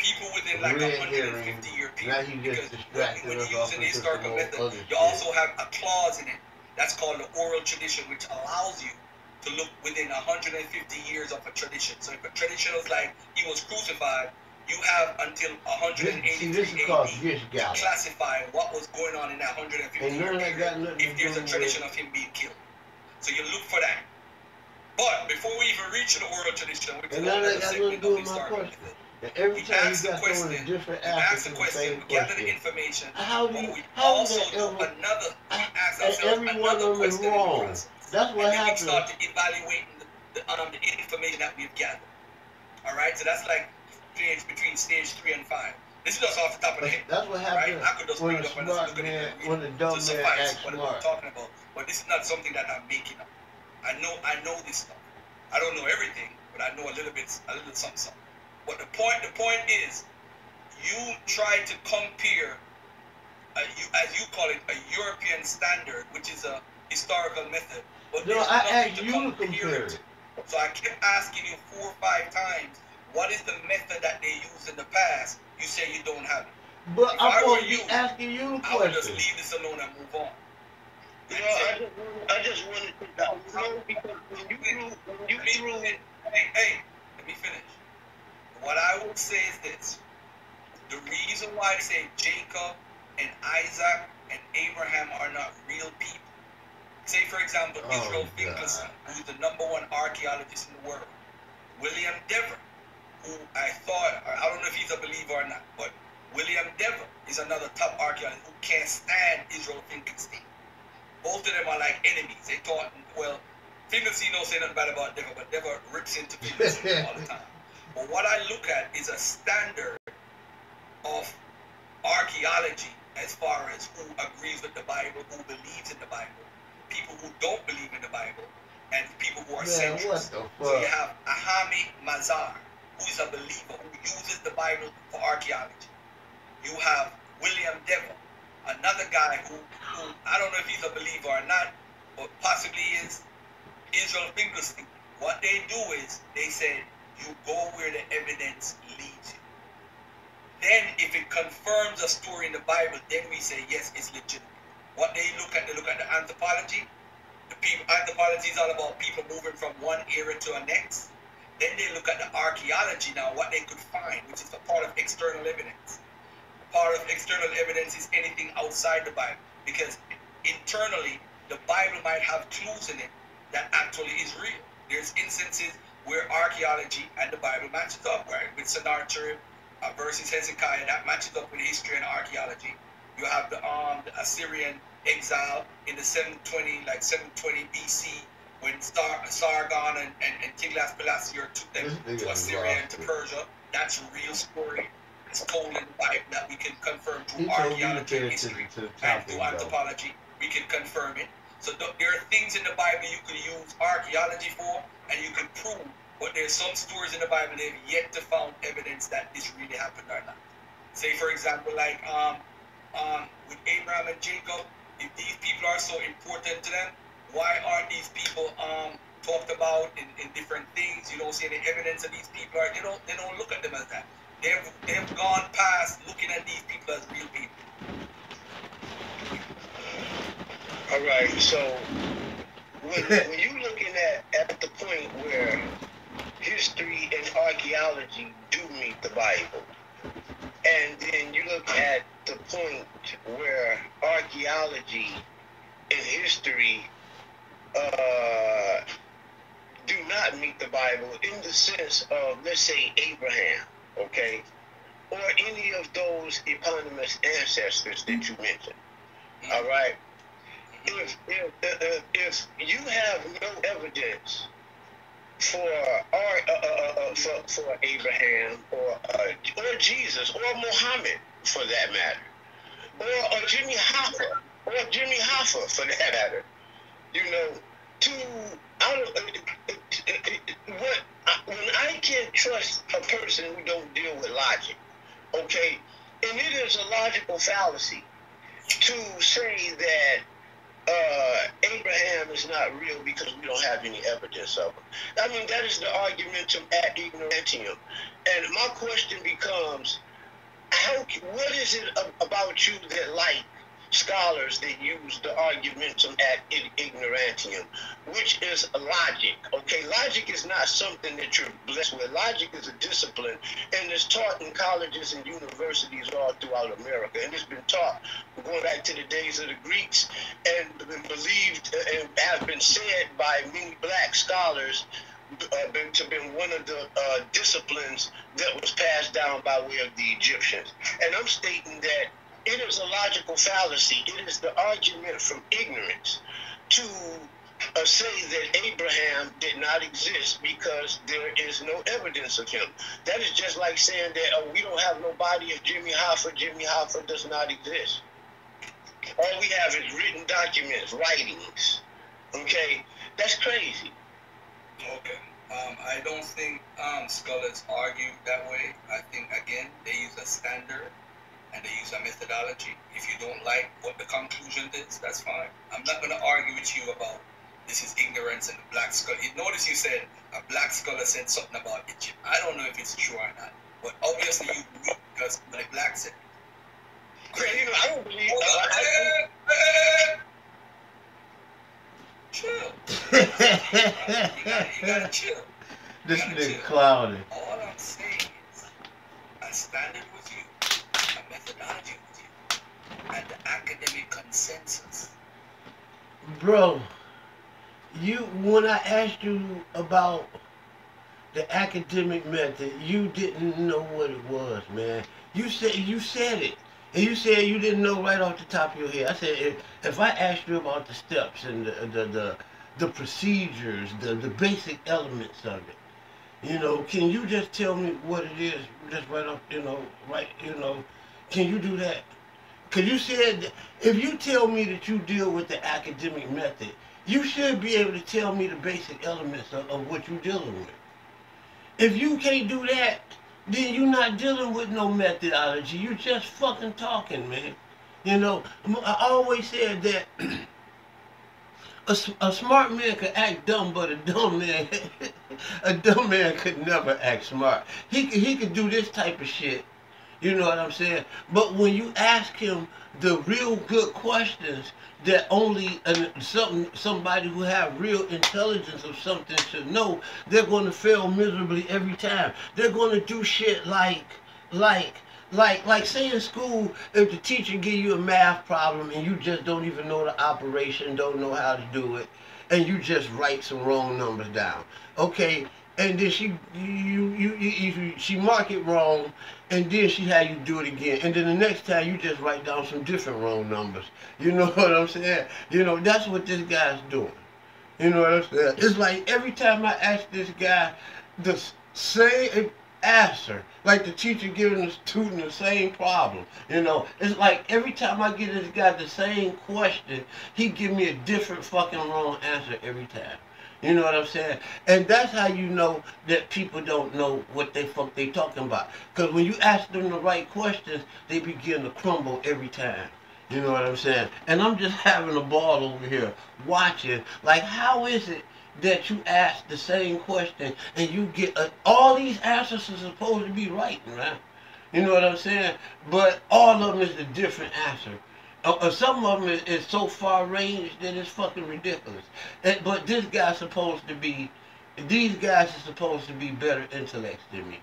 Speaker 4: people within like
Speaker 1: Red
Speaker 4: 150-year
Speaker 1: Now
Speaker 4: period.
Speaker 1: you
Speaker 4: Because
Speaker 1: just distracted
Speaker 4: when
Speaker 1: us
Speaker 4: you're
Speaker 1: off
Speaker 4: using the
Speaker 1: into some
Speaker 4: historical
Speaker 1: more
Speaker 4: method,
Speaker 1: other
Speaker 4: you
Speaker 1: shit.
Speaker 4: also have a clause in it that's called the oral tradition, which allows you to look within 150 years of a tradition. So if a tradition was like he was crucified, you have until 183 AD to classify what was going on in that 150-year period if there's a tradition of him being killed. So you look for that. But before we even reach the oral tradition, which is another segment of historical method,
Speaker 1: every time
Speaker 4: ask the question, we ask the question, we gather the information, but we also do another, we ask ourselves another question in the process.
Speaker 1: That's what
Speaker 4: and then
Speaker 1: happens.
Speaker 4: we start to evaluate the information that we've gathered. All right, so that's like between stage 3 and 5. This is just off the top of the head.
Speaker 1: That's what happens.
Speaker 4: Right? I could just read up and just look at it and read it to suffice what we're talking about. But this is not something that I'm making up. I know this stuff. I don't know everything, but I know a little something. But the point is, you try to compare, as you call it, a European standard, which is a historical method. But
Speaker 1: no, I asked you to compare it.
Speaker 4: So I kept asking you 4 or 5 times, what is the method that they used in the past? You say you don't have it.
Speaker 1: But
Speaker 4: if
Speaker 1: I'm
Speaker 4: I were
Speaker 1: you, asking you the
Speaker 4: I would just leave this alone and move on.
Speaker 5: You know, I just wanted to know because when you threw
Speaker 4: hey, let me finish. What I would say is this. The reason why I say Jacob and Isaac and Abraham are not real people. Say, for example, Israel Finkelstein, who's the #1 archaeologist in the world. William Dever, who I don't know if he's a believer or not, but William Dever is another top archaeologist who can't stand Israel Finkelstein. Both of them are like enemies. They thought, well, Finkelstein don't say nothing bad about Dever, but Dever rips into Finkelstein all the time. But what I look at is a standard of archaeology as far as who agrees with the Bible, who believes in the Bible, people who don't believe in the Bible, and people who are centrists. So you have Ahami Mazar, who is a believer, who uses the Bible for archaeology. You have William Dever, another guy who I don't know if he's a believer or not, but possibly is Israel Finkelstein. What they do is they say you go where the evidence leads you. Then if it confirms a story in the Bible, then we say yes, it's legitimate. What they look at the anthropology. Anthropology is all about people moving from one era to the next. Then they look at the archaeology now, what they could find, which is a part of external evidence. Part of external evidence is anything outside the Bible, because internally the Bible might have clues in it that actually is real. There's instances where archaeology and the Bible matches up, right? With Saneter versus Hezekiah, that matches up with history and archaeology. You have the Assyrian exile in the 720 BC when Sargon and Tiglath-Pileser took them to Assyria and to Persia. That's a real story. It's told in the Bible that we can confirm through archaeology and history and through anthropology. We can confirm it. So there are things in the Bible you could use archaeology for, and you could prove. But there's some stories in the Bible they've yet to found evidence that this really happened or not. Say, for example, like with Abraham and Jacob, if these people are so important to them, why aren't these people talked about in different things? You don't see any evidence of these people. They don't look at them as that. They've gone past looking at these people as real people.
Speaker 5: All right, so when you're looking at the point where history and archaeology do meet the Bible, and then you look at the point where archaeology and history do not meet the Bible in the sense of, let's say, Abraham, okay, or any of those eponymous ancestors that you mentioned. All right. If you have no evidence for Abraham or Jesus or Muhammad for that matter, or Jimmy Hoffa for that matter, when I can't trust a person who don't deal with logic, okay, and it is a logical fallacy to say that Abraham is not real because we don't have any evidence of him. I mean, that is the argumentum ad ignorantium. And my question becomes, what is it about you that like scholars that use the argumentum ad ignorantium, which is logic? Okay, logic is not something that you're blessed with. Logic is a discipline, and it's taught in colleges and universities all throughout America, and it's been taught going back to the days of the Greeks, and been believed and have been said by many black scholars to been one of the disciplines that was passed down by way of the Egyptians. And I'm stating that it is a logical fallacy. It is the argument from ignorance to say that Abraham did not exist because there is no evidence of him. That is just like saying that we don't have no body of Jimmy Hoffa. Jimmy Hoffa does not exist. All we have is written documents, writings. Okay? That's crazy.
Speaker 4: Okay. I don't think scholars argue that way. I think, again, they use a standard and they use a methodology. If you don't like what the conclusion is, that's fine. I'm not going to argue with you about this is ignorance and the black scholar. Notice you said a black scholar said something about Egypt. I don't know if it's true or not, but obviously you believe because the black said.
Speaker 5: Yeah, you know, I don't believe.
Speaker 4: Chill. You gotta chill.
Speaker 1: This nigga clouded.
Speaker 4: All I'm saying is a standard with you, a methodology with you, and the academic consensus.
Speaker 1: Bro, when I asked you about the academic method, you didn't know what it was, man. You said it. And you said you didn't know right off the top of your head. I said, if I asked you about the steps and the procedures, the basic elements of it, you know, can you just tell me what it is, just right off, can you do that? Because you said, if you tell me that you deal with the academic method, you should be able to tell me the basic elements of what you're dealing with. If you can't do that, then you're not dealing with no methodology. You're just fucking talking, man. You know, I always said that a smart man could act dumb, but a dumb man could never act smart. He could do this type of shit. You know what I'm saying? But when you ask him the real good questions that only somebody who have real intelligence of something should know, they're going to fail miserably every time. They're going to do shit like say in school, if the teacher give you a math problem and you just don't even know the operation, don't know how to do it, and you just write some wrong numbers down. Okay, and then she mark it wrong, and then she had you do it again, and then the next time you just write down some different wrong numbers. You know what I'm saying? You know, that's what this guy's doing. You know what I'm saying? It's like every time I ask this guy the same answer, like the teacher giving the student the same problem. You know, it's like every time I give this guy the same question, he give me a different fucking wrong answer every time. You know what I'm saying? And that's how you know that people don't know what they fuck they talking about. Because when you ask them the right questions, they begin to crumble every time. You know what I'm saying? And I'm just having a ball over here watching. Like, how is it that you ask the same question and you get all these answers are supposed to be right, man? You know what I'm saying? But all of them is a different answer. Some of them is so far range that it's fucking ridiculous. But this guy's supposed to be, these guys are supposed to be better intellects than me.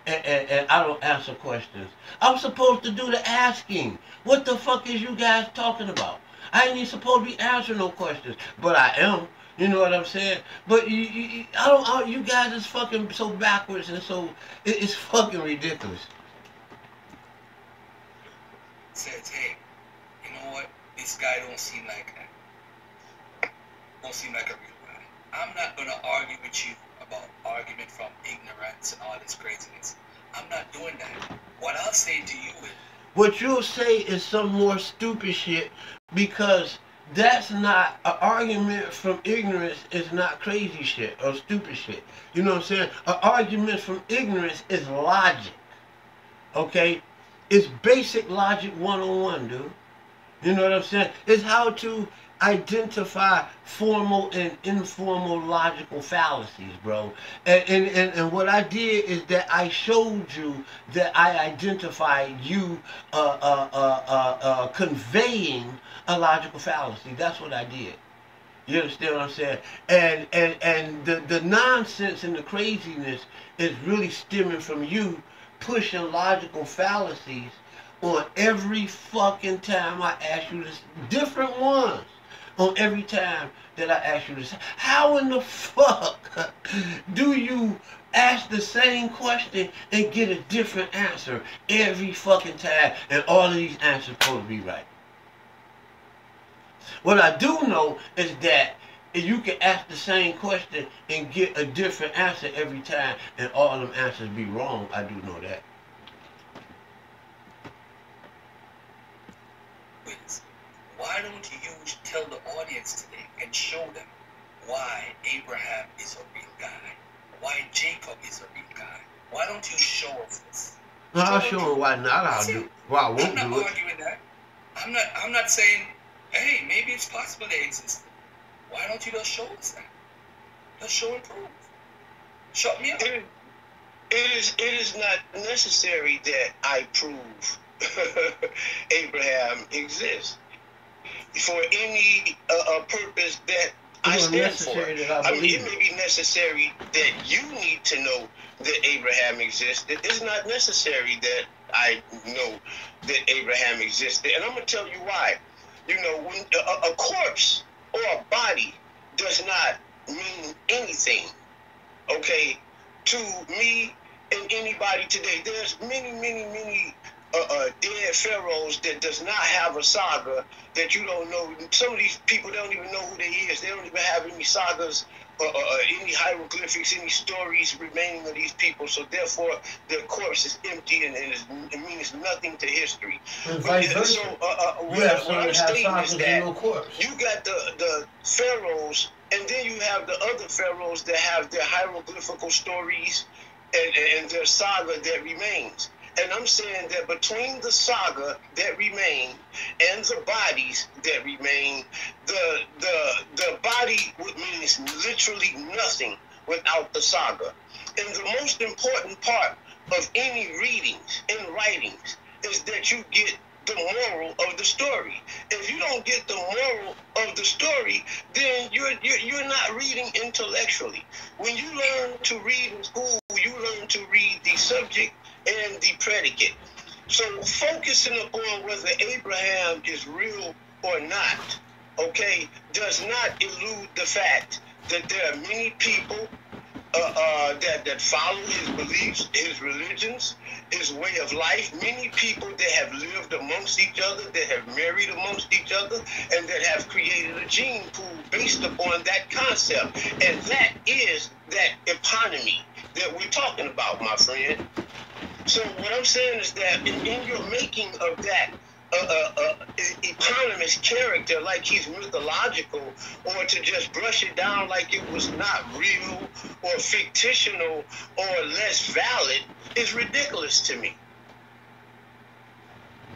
Speaker 1: And I don't answer questions. I'm supposed to do the asking. What the fuck is you guys talking about? I ain't even supposed to be answering no questions, but I am. You know what I'm saying? But you guys is fucking so backwards and so it's fucking ridiculous.
Speaker 4: Says, hey, you know what? This guy don't seem like a real guy. I'm not gonna argue with you about argument from ignorance and all this craziness. I'm not doing that. What I'll say to you is,
Speaker 1: what you'll say is some more stupid shit, because that's not an argument from ignorance. Is not crazy shit or stupid shit. You know what I'm saying? An argument from ignorance is logic. Okay? It's basic logic 101, dude. You know what I'm saying? It's how to identify formal and informal logical fallacies, bro. And what I did is that I showed you that I identified you conveying a logical fallacy. That's what I did. You understand what I'm saying? And the nonsense and the craziness is really stemming from you pushing logical fallacies on every fucking time I ask you this, different ones, on every time that I ask you this. How in the fuck do you ask the same question and get a different answer every fucking time, and all of these answers supposed to be right? What I do know is that if you can ask the same question and get a different answer every time, and all of them answers be wrong. I do know that.
Speaker 4: Why don't you tell the audience today and show them why Abraham is a real guy, why Jacob is a real guy? Why don't you show us this?
Speaker 1: No, I'll show them why not. I'll do. Well, I won't
Speaker 4: I'm not
Speaker 1: do it.
Speaker 4: arguing that. I'm not saying, hey, maybe it's possible they exist. Why don't you just show us that? Just show and prove. Shut me up.
Speaker 5: It is not necessary that I prove Abraham exists for any purpose that I stand for. I mean, it may be necessary that you need to know that Abraham existed. It's not necessary that I know that Abraham existed. And I'm going to tell you why. You know, when a corpse or a body does not mean anything, okay, to me and anybody today. There's many dead pharaohs that does not have a saga that you don't know. Some of these people don't even know who they is. They don't even have any sagas or any hieroglyphics, any stories remaining of these people. So therefore, their corpse is empty and it means nothing to history.
Speaker 1: And vice versa.
Speaker 5: So what I'm stating is that you got the pharaohs, and then you have the other pharaohs that have their hieroglyphical stories and their saga that remains. And I'm saying that between the saga that remain and the bodies that remain, the body means literally nothing without the saga. And the most important part of any readings and writings is that you get the moral of the story. If you don't get the moral of the story, then you're not reading intellectually. When you learn to read in school, you learn to read the subject and the predicate. So focusing upon whether Abraham is real or not, okay, does not elude the fact that there are many people that follow his beliefs, his religions, his way of life. Many people that have lived amongst each other, that have married amongst each other, and that have created a gene pool based upon that concept. And that is that eponymity that we're talking about, my friend. So what I'm saying is that in your making of that eponymous character, like he's mythological, or to just brush it down like it was not real or fictional or less valid, is ridiculous to me.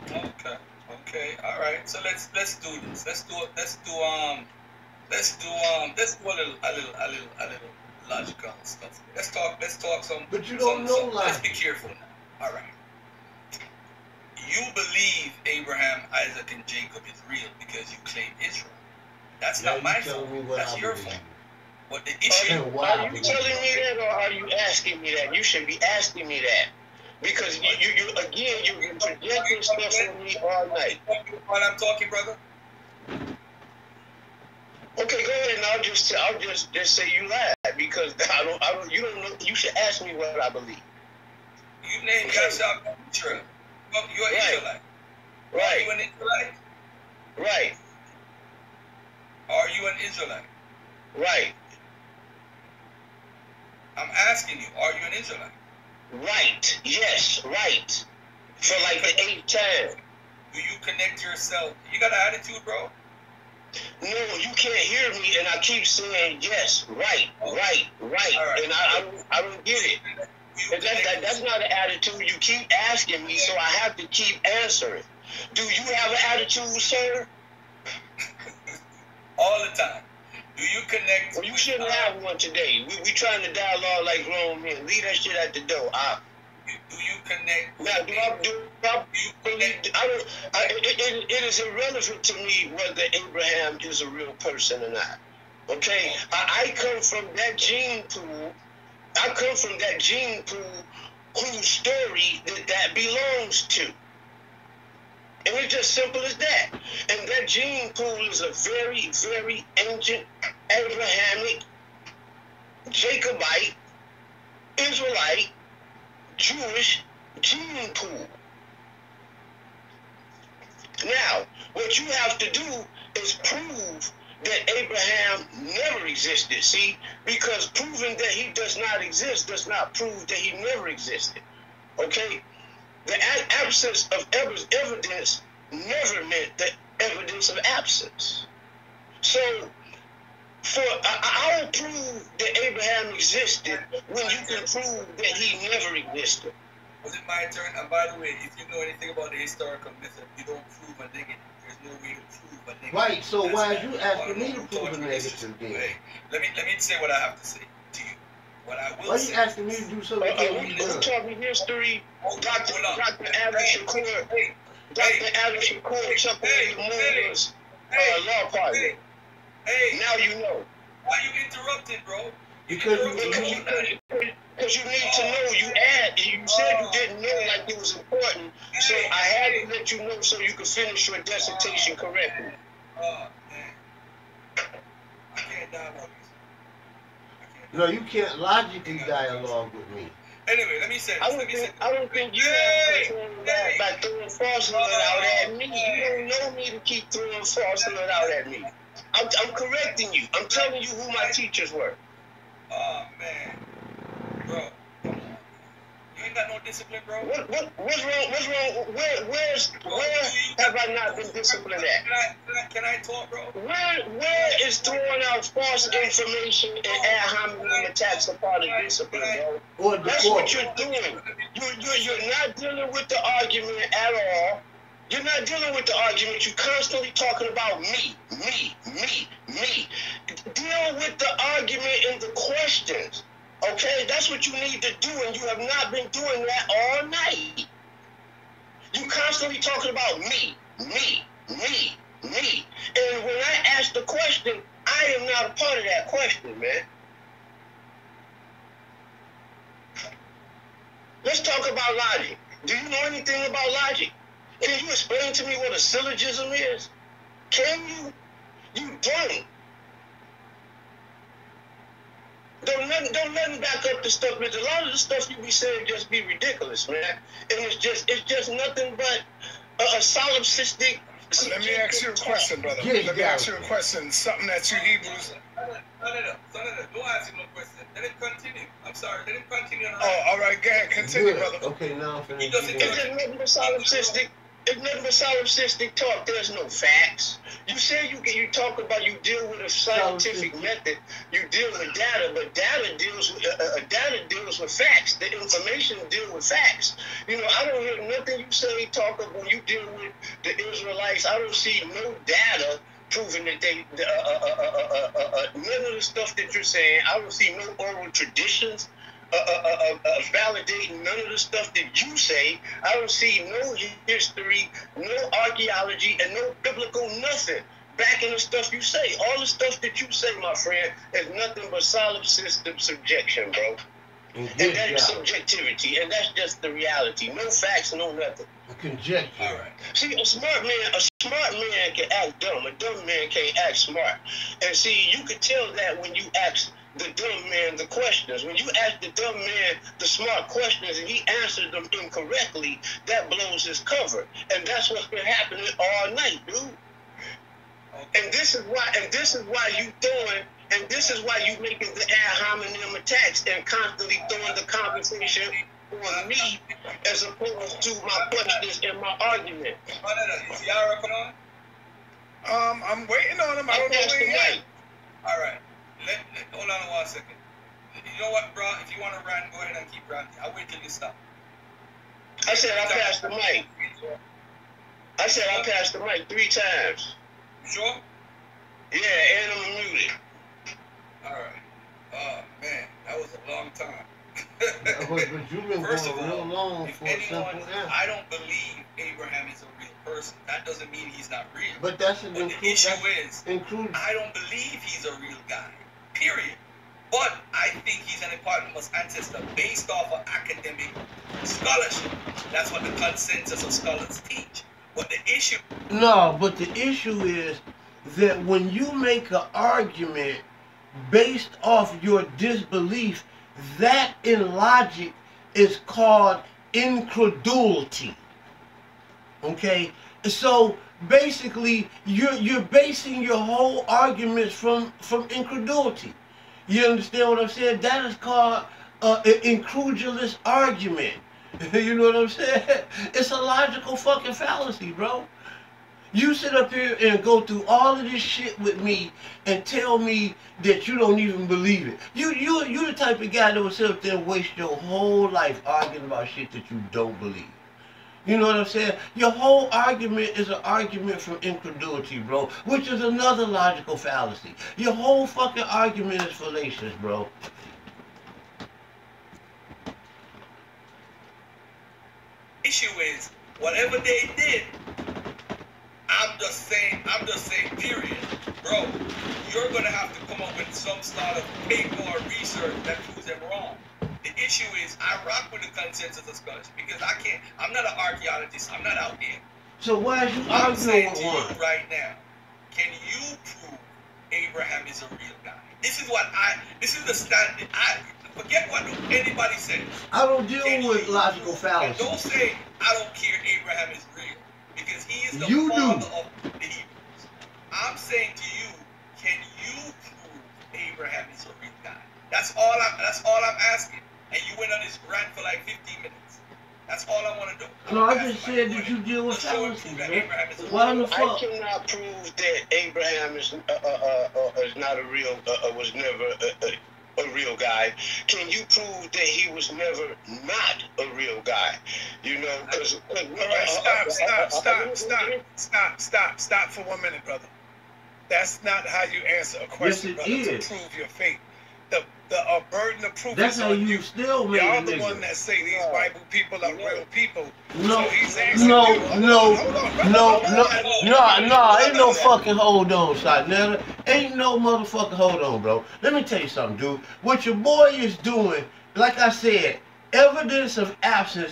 Speaker 4: Okay, all right. So let's do this. Let's do a little logical stuff. Let's talk some.
Speaker 1: But you don't know logic.
Speaker 4: Let's be careful now. All right. You believe Abraham, Isaac, and Jacob is real because you claim Israel. That's not my fault. That's your fault. What the issue?
Speaker 5: Are you telling me that, or are you asking me that? You should be asking me that, because you can project stuff on me all night.
Speaker 4: While I'm talking, brother.
Speaker 5: Okay, go ahead, and I'll just say you lied, because you don't know. You should ask me what I believe.
Speaker 4: You named Yasha Ben-Yishrael. Well, you're an Israelite.
Speaker 5: Right.
Speaker 4: Are you an Israelite?
Speaker 5: Right.
Speaker 4: Are you an Israelite?
Speaker 5: Right.
Speaker 4: I'm asking you, are you an Israelite?
Speaker 5: Right. Yes, right. For like the 8th time.
Speaker 4: Do you connect yourself? You got an attitude, bro?
Speaker 5: No, you can't hear me, and I keep saying yes, right.
Speaker 4: Right.
Speaker 5: And I don't get it. That's not an attitude. You keep asking me, so I have to keep answering. Do you have an attitude, sir?
Speaker 4: All the time. Do you connect?
Speaker 5: Well, you shouldn't have one today. We trying to dialogue like grown men. Leave that shit at the door.
Speaker 4: Do you connect?
Speaker 5: Now, it is irrelevant to me whether Abraham is a real person or not. Okay? I come from that gene pool. I come from that gene pool whose story that belongs to. And it's just simple as that. And that gene pool is a very, very ancient, Abrahamic, Jacobite, Israelite, Jewish gene pool. Now, what you have to do is prove that Abraham never existed. See, because proving that he does not exist does not prove that he never existed. Okay? The absence of evidence never meant the evidence of absence. So, I will prove that Abraham existed when you can prove that he never existed.
Speaker 4: Was it my turn? And by the way, if you know anything about the historical method, you don't prove a negative. There's no way to prove a negative.
Speaker 1: Right, so why are you asking me to prove a negative then?
Speaker 4: Hey, let me say what I have to say to you. What I will
Speaker 1: why
Speaker 4: say.
Speaker 1: Why are you asking me to do something that can't be
Speaker 5: Who
Speaker 1: done?
Speaker 5: taught me history? Dr. Adam Shakur.
Speaker 4: Hey,
Speaker 5: Dr. Adam Shakur, Chuck Moon's law partner.
Speaker 4: Hey,
Speaker 5: now you know.
Speaker 4: Why you interrupted, bro?
Speaker 1: Because
Speaker 5: you need to know. You said you didn't know like it was important, so I had to let you know so you could finish your dissertation correctly.
Speaker 4: Man. I can't dialogue you.
Speaker 1: No, you can't logically dialogue with me.
Speaker 4: Anyway, let me say this.
Speaker 5: I don't think you have control of that by throwing falsehood out at me. You don't know me to keep throwing falsehood out at me. I'm correcting you. I'm telling you who my teachers were.
Speaker 4: Oh, man. Bro, come on. You ain't got no discipline, bro.
Speaker 5: What's wrong? What's wrong? Where have I not been disciplined at?
Speaker 4: Can I talk, bro?
Speaker 5: Where is throwing out false information and ad hominem attacks a part of discipline, bro? That's what you're doing. You're not dealing with the argument at all. You're not dealing with the argument. You're constantly talking about me. Deal with the argument and the questions. Okay? That's what you need to do, and you have not been doing that all night. You constantly talking about me. And when I ask the question, I am not a part of that question, man. Let's talk about logic. Do you know anything about logic? Can you explain to me what a syllogism is? Can you? You don't. Don't nothing back up the stuff, man. A lot of the stuff you be saying just be ridiculous, man. And it's just nothing but a solipsistic.
Speaker 3: Let me ask you a question, brother. Let me ask you a question. Something that you Hebrews.
Speaker 4: Senator, don't ask him no question. Let him continue. I'm sorry. Let him continue.
Speaker 3: Oh, all right. Go ahead. Continue, brother.
Speaker 1: Okay, now I'm finished.
Speaker 5: It's nothing but solipsistic talk. There's no facts. You say you talk about you deal with a scientific method. You deal with data, but data deals with facts. The information deals with facts. You know, I don't hear nothing you say talk about when you deal with the Israelites. I don't see no data proving that they none of the stuff that you're saying. I don't see no oral traditions validating none of the stuff that you say. I don't see no history, no archaeology, and no biblical nothing backing the stuff you say. All the stuff that you say, my friend, is nothing but solipsistic subjection, bro. And that's subjectivity, and that's just the reality. No facts, no nothing.
Speaker 1: Conjecture.
Speaker 5: All right. See, a smart man can act dumb. A dumb man can't act smart. And see, you can tell that when you ask the dumb man the questions. When you ask the dumb man the smart questions and he answers them incorrectly, that blows his cover. And that's what's been happening all night, dude. And this is why you making the ad hominem attacks and constantly throwing the conversation on me as opposed to my questions and my argument.
Speaker 4: Is Yara coming on?
Speaker 3: I'm waiting on him. I don't know where he is.
Speaker 4: All right. Hold on 1 second. You know what, bro? If you want to rant, go ahead and keep ranting. I'll wait till you stop.
Speaker 5: I said I passed the mic. I said I passed the mic 3 times.
Speaker 4: You sure?
Speaker 5: Yeah, and I'm muted.
Speaker 4: All right. Oh, man, that was a long time.
Speaker 1: But you've been
Speaker 4: First
Speaker 1: going
Speaker 4: of
Speaker 1: real
Speaker 4: all,
Speaker 1: long
Speaker 4: if
Speaker 1: for a
Speaker 4: anyone,
Speaker 1: simple answer.
Speaker 4: I don't believe Abraham is a real person. That doesn't mean he's not real.
Speaker 1: But that's an
Speaker 4: But the issue is,
Speaker 1: include.
Speaker 4: I don't believe he's a real guy. Period. But I think he's an eponymous ancestor based off of academic scholarship. That's what the consensus of scholars teach. But the issue...
Speaker 1: No, but the issue is that when you make an argument based off your disbelief, that in logic is called incredulity. Okay? So basically you're basing your whole arguments from incredulity. You understand what I'm saying? That is called an incredulous argument. You know what I'm saying? It's a logical fucking fallacy, bro. You sit up here and go through all of this shit with me and tell me that you don't even believe it. You the type of guy that would sit up there and waste your whole life arguing about shit that you don't believe. You know what I'm saying? Your whole argument is an argument from incredulity, bro, which is another logical fallacy. Your whole fucking argument is fallacious, bro.
Speaker 4: Issue is, whatever they did, I'm just saying, period. Bro, you're going to have to come up with some sort of paper or research that proves them wrong. The issue is, I rock with the consensus of scholars because I'm not an archaeologist. I'm not out there.
Speaker 1: So why is you
Speaker 4: I'm
Speaker 1: arguing
Speaker 4: saying
Speaker 1: with
Speaker 4: to
Speaker 1: one?
Speaker 4: you right now, can you prove Abraham is a real guy? This is the standard. Forget what anybody says.
Speaker 1: I don't deal with logical
Speaker 4: And
Speaker 1: fallacies.
Speaker 4: don't say, I don't care Abraham is real. Because he is the
Speaker 1: You
Speaker 4: father
Speaker 1: do.
Speaker 4: of the Hebrews. I'm saying to you, can you prove Abraham is a real guy? That's all I'm asking. And you went on this rant for like 15 minutes. That's all I want to do.
Speaker 1: No, I just said that you deal with fallacies, man. Why in the
Speaker 5: I
Speaker 1: fuck?
Speaker 5: cannot prove that Abraham is not a real, was never a real guy. Can you prove that he was never not a real guy? You know, because...
Speaker 3: All right, stop for 1 minute, brother. That's not how you answer a question,
Speaker 1: Yes, it
Speaker 3: brother,
Speaker 1: is.
Speaker 3: to prove your faith. The burden of proof
Speaker 1: That's
Speaker 3: is
Speaker 1: how
Speaker 3: on
Speaker 1: you
Speaker 3: you.
Speaker 1: still make
Speaker 3: Y'all
Speaker 1: a
Speaker 3: the
Speaker 1: nigga.
Speaker 3: one that say these Bible people are real people.
Speaker 1: No,
Speaker 3: So he's asking
Speaker 1: no,
Speaker 3: you,
Speaker 1: ain't no fucking hold on, Saneter. Ain't no motherfucking hold on, bro. Let me tell you something, dude. What your boy is doing, like I said, evidence of absence,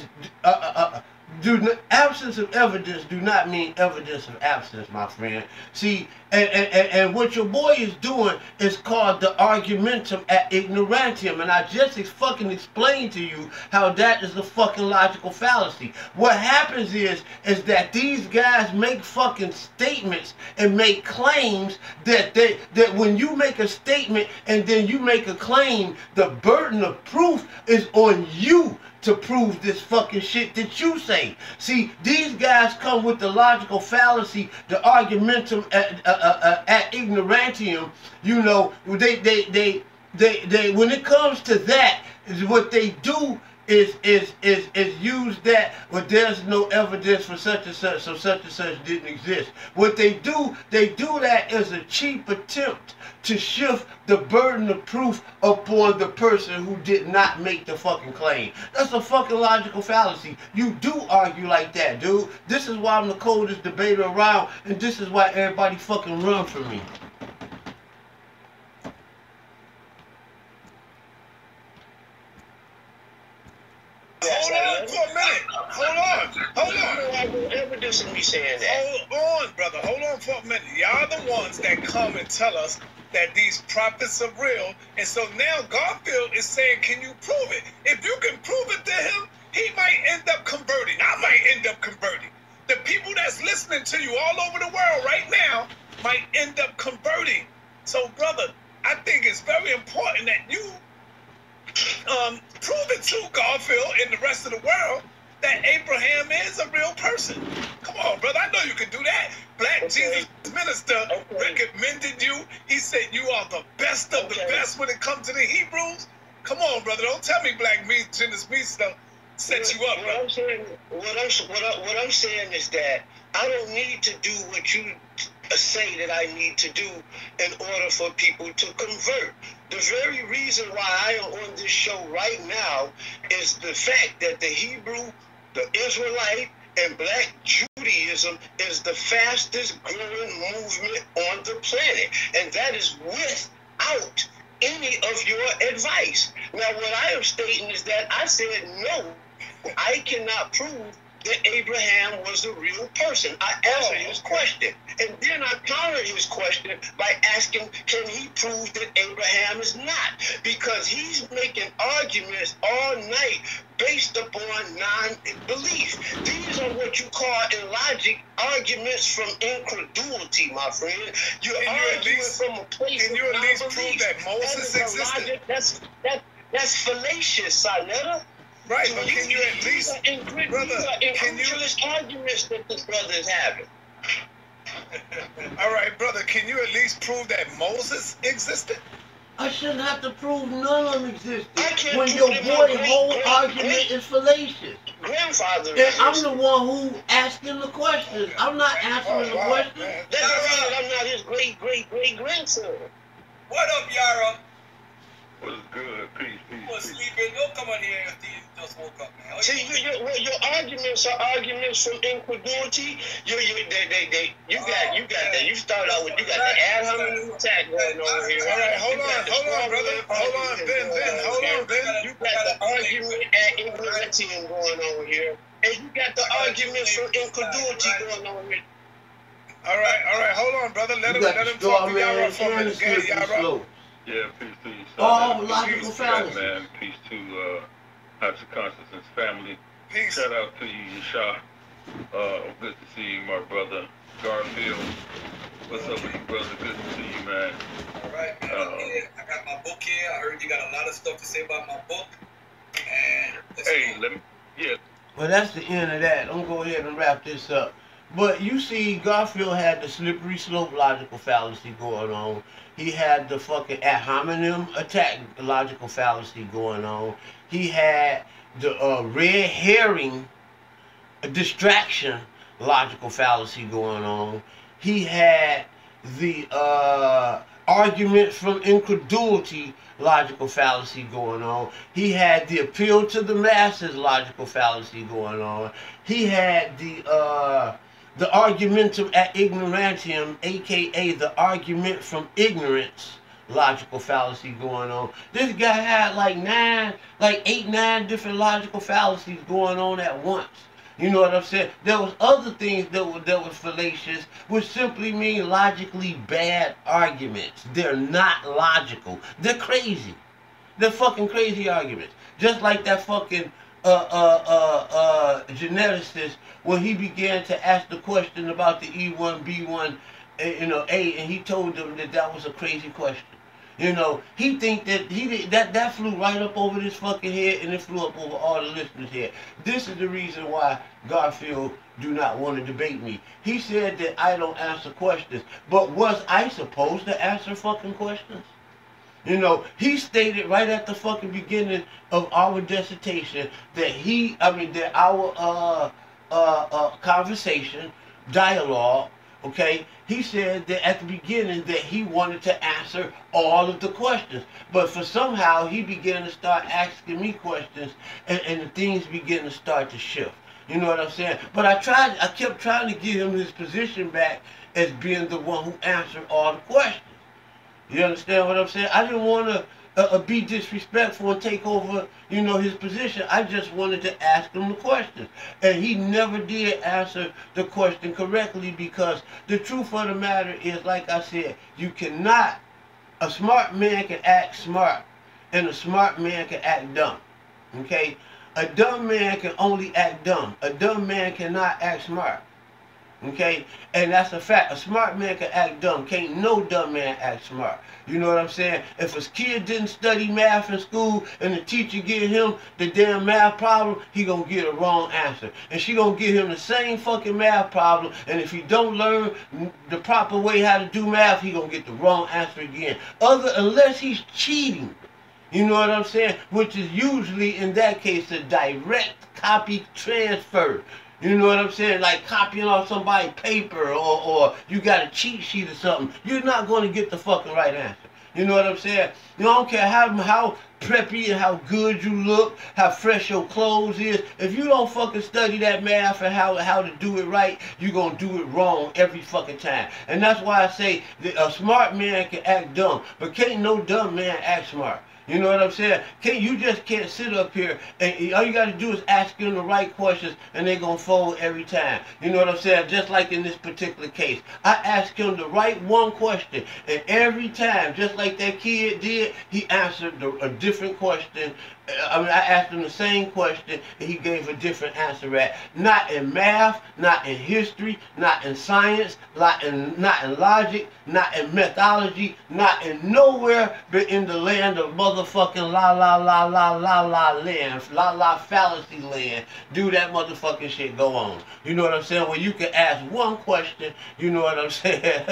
Speaker 1: absence of evidence do not mean evidence of absence, my friend. See, and what your boy is doing is called the argumentum ad ignorantium, and I just fucking explained to you how that is a fucking logical fallacy. What happens is that these guys make fucking statements and make claims that when you make a statement and then you make a claim, the burden of proof is on you to prove this fucking shit that you say. See, these guys come with the logical fallacy, the argumentum ad ignorantium. You know, they when it comes to that, what they do is use that, but there's no evidence for such and such, so such and such didn't exist. What they do that as a cheap attempt to shift the burden of proof upon the person who did not make the fucking claim. That's a fucking logical fallacy. You do argue like that, dude. This is why I'm the coldest debater around, and this is why everybody fucking run from me.
Speaker 3: Hold on for a minute. Hold on.
Speaker 5: No evidence of me saying that.
Speaker 3: Hold on, brother. Hold on for a minute. Y'all the ones that come and tell us that these prophets are real. And so now Garfield is saying, can you prove it? If you can prove it to him, he might end up converting. I might end up converting. The people that's listening to you all over the world right now might end up converting. So, brother, I think it's very important that you prove it to Garfield and the rest of the world that Abraham is a real person. Come on, brother. I know you can do that. Black Jesus minister recommended you. He said you are the best of the best when it comes to the Hebrews. Come on, brother. Don't tell me Black Jesus minister set you up, brother.
Speaker 5: What I'm saying is that I don't need to do what you say that I need to do in order for people to convert. The very reason why I am on this show right now is the fact that the Hebrew, the Israelite, and Black Judaism is the fastest growing movement on the planet. And that is without any of your advice. Now, what I am stating is that I said, no, I cannot prove that Abraham was a real person. I answered his question. And then I countered his question by asking, can he prove that Abraham is not? Because he's making arguments all night based upon non-belief. These are what you call in logic arguments from incredulity, my friend. You're arguing from a place of non-belief. Can you at least prove that Moses existed? That's fallacious, Saneter.
Speaker 3: Right, but can you at least, brother, can you...
Speaker 5: arguments that this brother is having.
Speaker 3: All right, brother, can you at least prove that Moses existed?
Speaker 1: I shouldn't have to prove none of them existed when your boy's whole argument is fallacious.
Speaker 5: Grandfather,
Speaker 1: and I'm the one who asking the questions. I'm not answering the questions.
Speaker 5: That doesn't mean that I'm not his great-great-great-grandson.
Speaker 4: What up, Yara?
Speaker 2: What's good? Peace.
Speaker 4: Sleeping. Don't come on here after you just woke up, man.
Speaker 5: See, your arguments are arguments from incredulity. You got that. You start out with, you got the ad hominem attack going on here.
Speaker 3: All right, hold on, brother. Hold on, Ben.
Speaker 5: You got the argument at ignorantium going on here, and you got the arguments from incredulity going on here.
Speaker 3: All right, hold on, brother. Let him talk to Yara for a minute. Get Yara.
Speaker 2: Yeah, peace to you.
Speaker 1: Logical fallacy.
Speaker 2: Man, peace to Hudson Constance's family.
Speaker 3: Peace.
Speaker 2: Shout out to you, Yasha. Good to see you, my brother. Garfield. What's up with you, brother? Good to see you, man.
Speaker 4: All right, man. I got my book here. I heard you got a lot of stuff to say about my book. And
Speaker 1: well, that's the end of that. I'm going to go ahead and wrap this up. But you see, Garfield had the slippery slope logical fallacy going on. He had the fucking ad hominem attack logical fallacy going on. He had the red herring distraction logical fallacy going on. He had the argument from incredulity logical fallacy going on. He had the appeal to the masses logical fallacy going on. He had the argumentum ad ignorantium, aka the argument from ignorance logical fallacy going on. This guy had like 8, 9 different logical fallacies going on at once. You know what I'm saying? There was other things that were fallacious, which simply mean logically bad arguments. They're not logical. They're crazy. They're fucking crazy arguments. Just like that fucking geneticist, when he began to ask the question about the E1, B1, A, and he told them that was a crazy question. He think that that flew right up over this fucking head, and it flew up over all the listeners' head. This is the reason why Garfield do not want to debate me. He said that I don't answer questions, but was I supposed to answer fucking questions? He stated right at the fucking beginning of our dissertation that our conversation, dialogue, okay, he said that at the beginning that he wanted to answer all of the questions. But for somehow he began to start asking me questions, and the things began to start to shift. You know what I'm saying? But I kept trying to get him his position back as being the one who answered all the questions. You understand what I'm saying? I didn't want to be disrespectful and take over, his position. I just wanted to ask him the questions. And he never did answer the question correctly, because the truth of the matter is, like I said, a smart man can act smart, and a smart man can act dumb. Okay? A dumb man can only act dumb. A dumb man cannot act smart. Okay? And that's a fact. A smart man can act dumb. Can't no dumb man act smart. You know what I'm saying? If a kid didn't study math in school and the teacher give him the damn math problem, he gonna get a wrong answer. And she gonna give him the same fucking math problem, and if he don't learn the proper way how to do math, he gonna get the wrong answer again. Unless he's cheating. You know what I'm saying? Which is usually, in that case, a direct copy transfer. You know what I'm saying? Like copying off somebody's paper or you got a cheat sheet or something. You're not going to get the fucking right answer. You know what I'm saying? You don't care how preppy and how good you look, how fresh your clothes is. If you don't fucking study that math and how to do it right, you're going to do it wrong every fucking time. And that's why I say that a smart man can act dumb, but can't no dumb man act smart. You know what I'm saying? You just can't sit up here and all you got to do is ask them the right questions and they're going to fold every time. You know what I'm saying? Just like in this particular case. I asked him the right one question and every time, just like that kid did, he answered a different question. I mean, I asked him the same question and he gave a different answer at. Not in math, not in history, not in science, not in logic, not in methodology, not in nowhere but in the land of motherfucking la land, la fallacy land. Do that motherfucking shit go on. You know what I'm saying? Where you can ask one question, you know what I'm saying?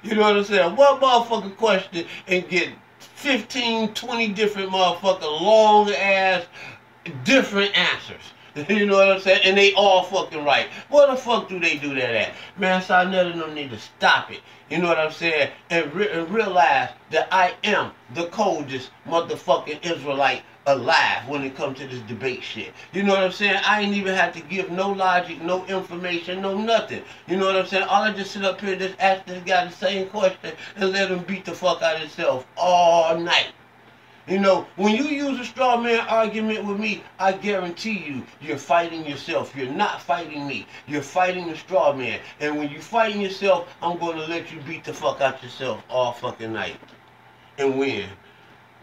Speaker 1: You know what I'm saying? One motherfucking question and get 15, 20 different motherfucking long ass different answers. You know what I'm saying? And they all fucking right. Where the fuck do they do that at? Man, Saneter don't need to stop it. You know what I'm saying? And realize that I am the coldest motherfucking Israelite alive when it comes to this debate shit. You know what I'm saying? I ain't even have to give no logic, no information, no nothing. You know what I'm saying? All I just sit up here and just ask this guy the same question and let him beat the fuck out of himself all night. You know, when you use a straw man argument with me, I guarantee you, you're fighting yourself. You're not fighting me. You're fighting the straw man. And when you're fighting yourself, I'm going to let you beat the fuck out yourself all fucking night and win.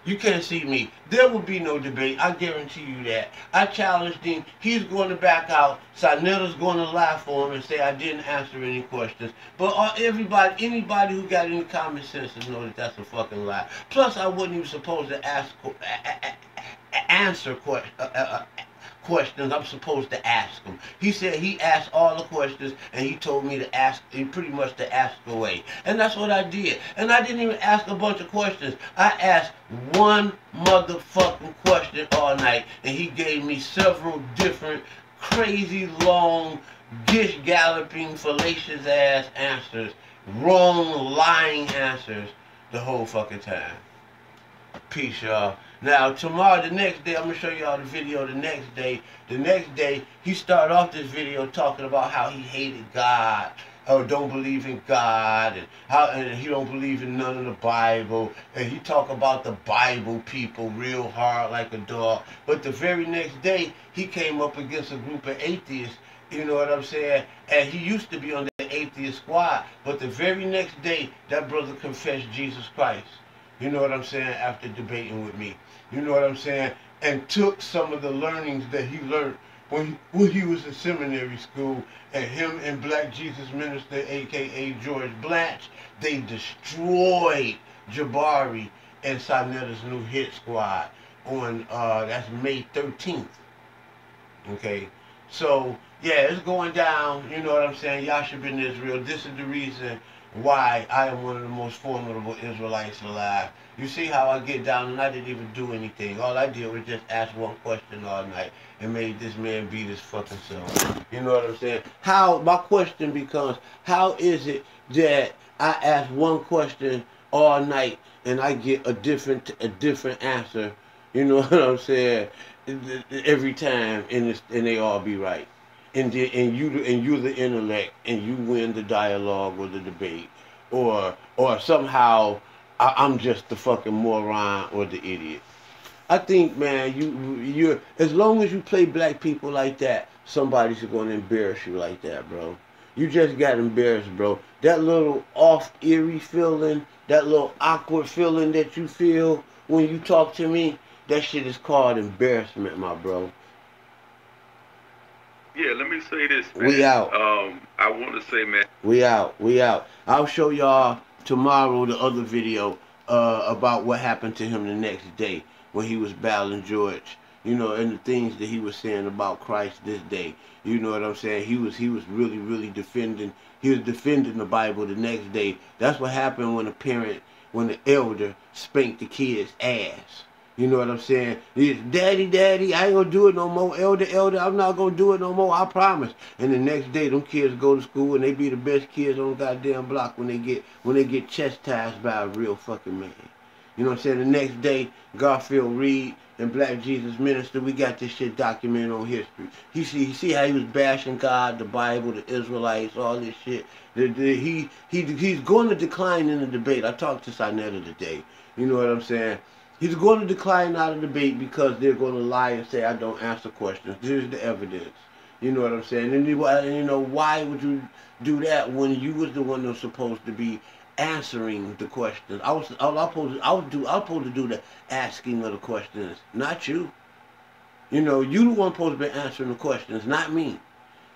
Speaker 1: You can't see me. There will be no debate. I guarantee you that. I challenged him. He's going to back out. Saneter's going to lie for him and say I didn't answer any questions. But anybody who got any common sense to know that that's a fucking lie. Plus, I wasn't even supposed to answer questions. I'm supposed to ask him. He said he asked all the questions and he told me to ask, pretty much to ask away. And that's what I did. And I didn't even ask a bunch of questions. I asked one motherfucking question all night and he gave me several different crazy long gish galloping fallacious ass answers. Wrong lying answers the whole fucking time. Peace, y'all. Now, tomorrow, the next day, I'm going to show y'all the video the next day. The next day, he started off this video talking about how he hated God, or don't believe in God, and he don't believe in none of the Bible, and he talk about the Bible people real hard like a dog. But the very next day, he came up against a group of atheists, you know what I'm saying? And he used to be on the atheist squad, but the very next day, that brother confessed Jesus Christ. You know what I'm saying? After debating with me. You know what I'm saying? And took some of the learnings that he learned when he was in seminary school. And him and Black Jesus Minister, a.k.a. George Blanche, they destroyed Jabari and Saneter's new hit squad on, that's May 13th. Okay? So, yeah, it's going down. You know what I'm saying? Yasha Ben-Yishrael. This is the reason why I am one of the most formidable Israelites alive. You see how I get down and I didn't even do anything. All I did was just ask one question all night and made this man beat his fucking self. You know what I'm saying? My question becomes, how is it that I ask one question all night and I get a different answer, you know what I'm saying, every time and they all be right? And you're the intellect, and you win the dialogue or the debate, or somehow I'm just the fucking moron or the idiot. I think, man, you're as long as you play black people like that, somebody's going to embarrass you like that, bro. You just got embarrassed, bro. That little eerie feeling, that little awkward feeling that you feel when you talk to me, that shit is called embarrassment, my bro.
Speaker 2: Yeah, let me say this, man.
Speaker 1: We out.
Speaker 2: I want to say, man.
Speaker 1: We out. I'll show y'all tomorrow the other video about what happened to him the next day when he was battling George. You know, and the things that he was saying about Christ this day. You know what I'm saying? He was really defending. He was defending the Bible the next day. That's what happened when the elder spanked the kid's ass. You know what I'm saying? It's, Daddy, Daddy, I ain't gonna do it no more. Elder, Elder, I'm not gonna do it no more. I promise. And the next day, them kids go to school and they be the best kids on the goddamn block when they get chastised by a real fucking man. You know what I'm saying? The next day, Garfield Reid and Black Jesus Minister, we got this shit documented on history. You see how he was bashing God, the Bible, the Israelites, all this shit. He's going to decline in the debate. I talked to Saneter today. You know what I'm saying? He's going to decline out of the debate because they're going to lie and say, I don't answer questions. Here's the evidence. You know what I'm saying? And you know, why would you do that when you was the one that was supposed to be answering the questions? I was supposed to do the asking of the questions, not you. You know, you the one supposed to be answering the questions, not me.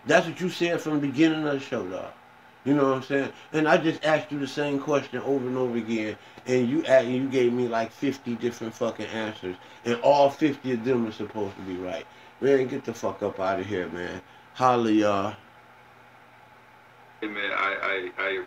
Speaker 1: That's what you said from the beginning of the show, dog. You know what I'm saying? And I just asked you the same question over and over again, and you gave me like 50 different fucking answers, and all 50 of them are supposed to be right. Man, get the fuck up out of here, man. Holla, y'all.
Speaker 2: Hey, man, I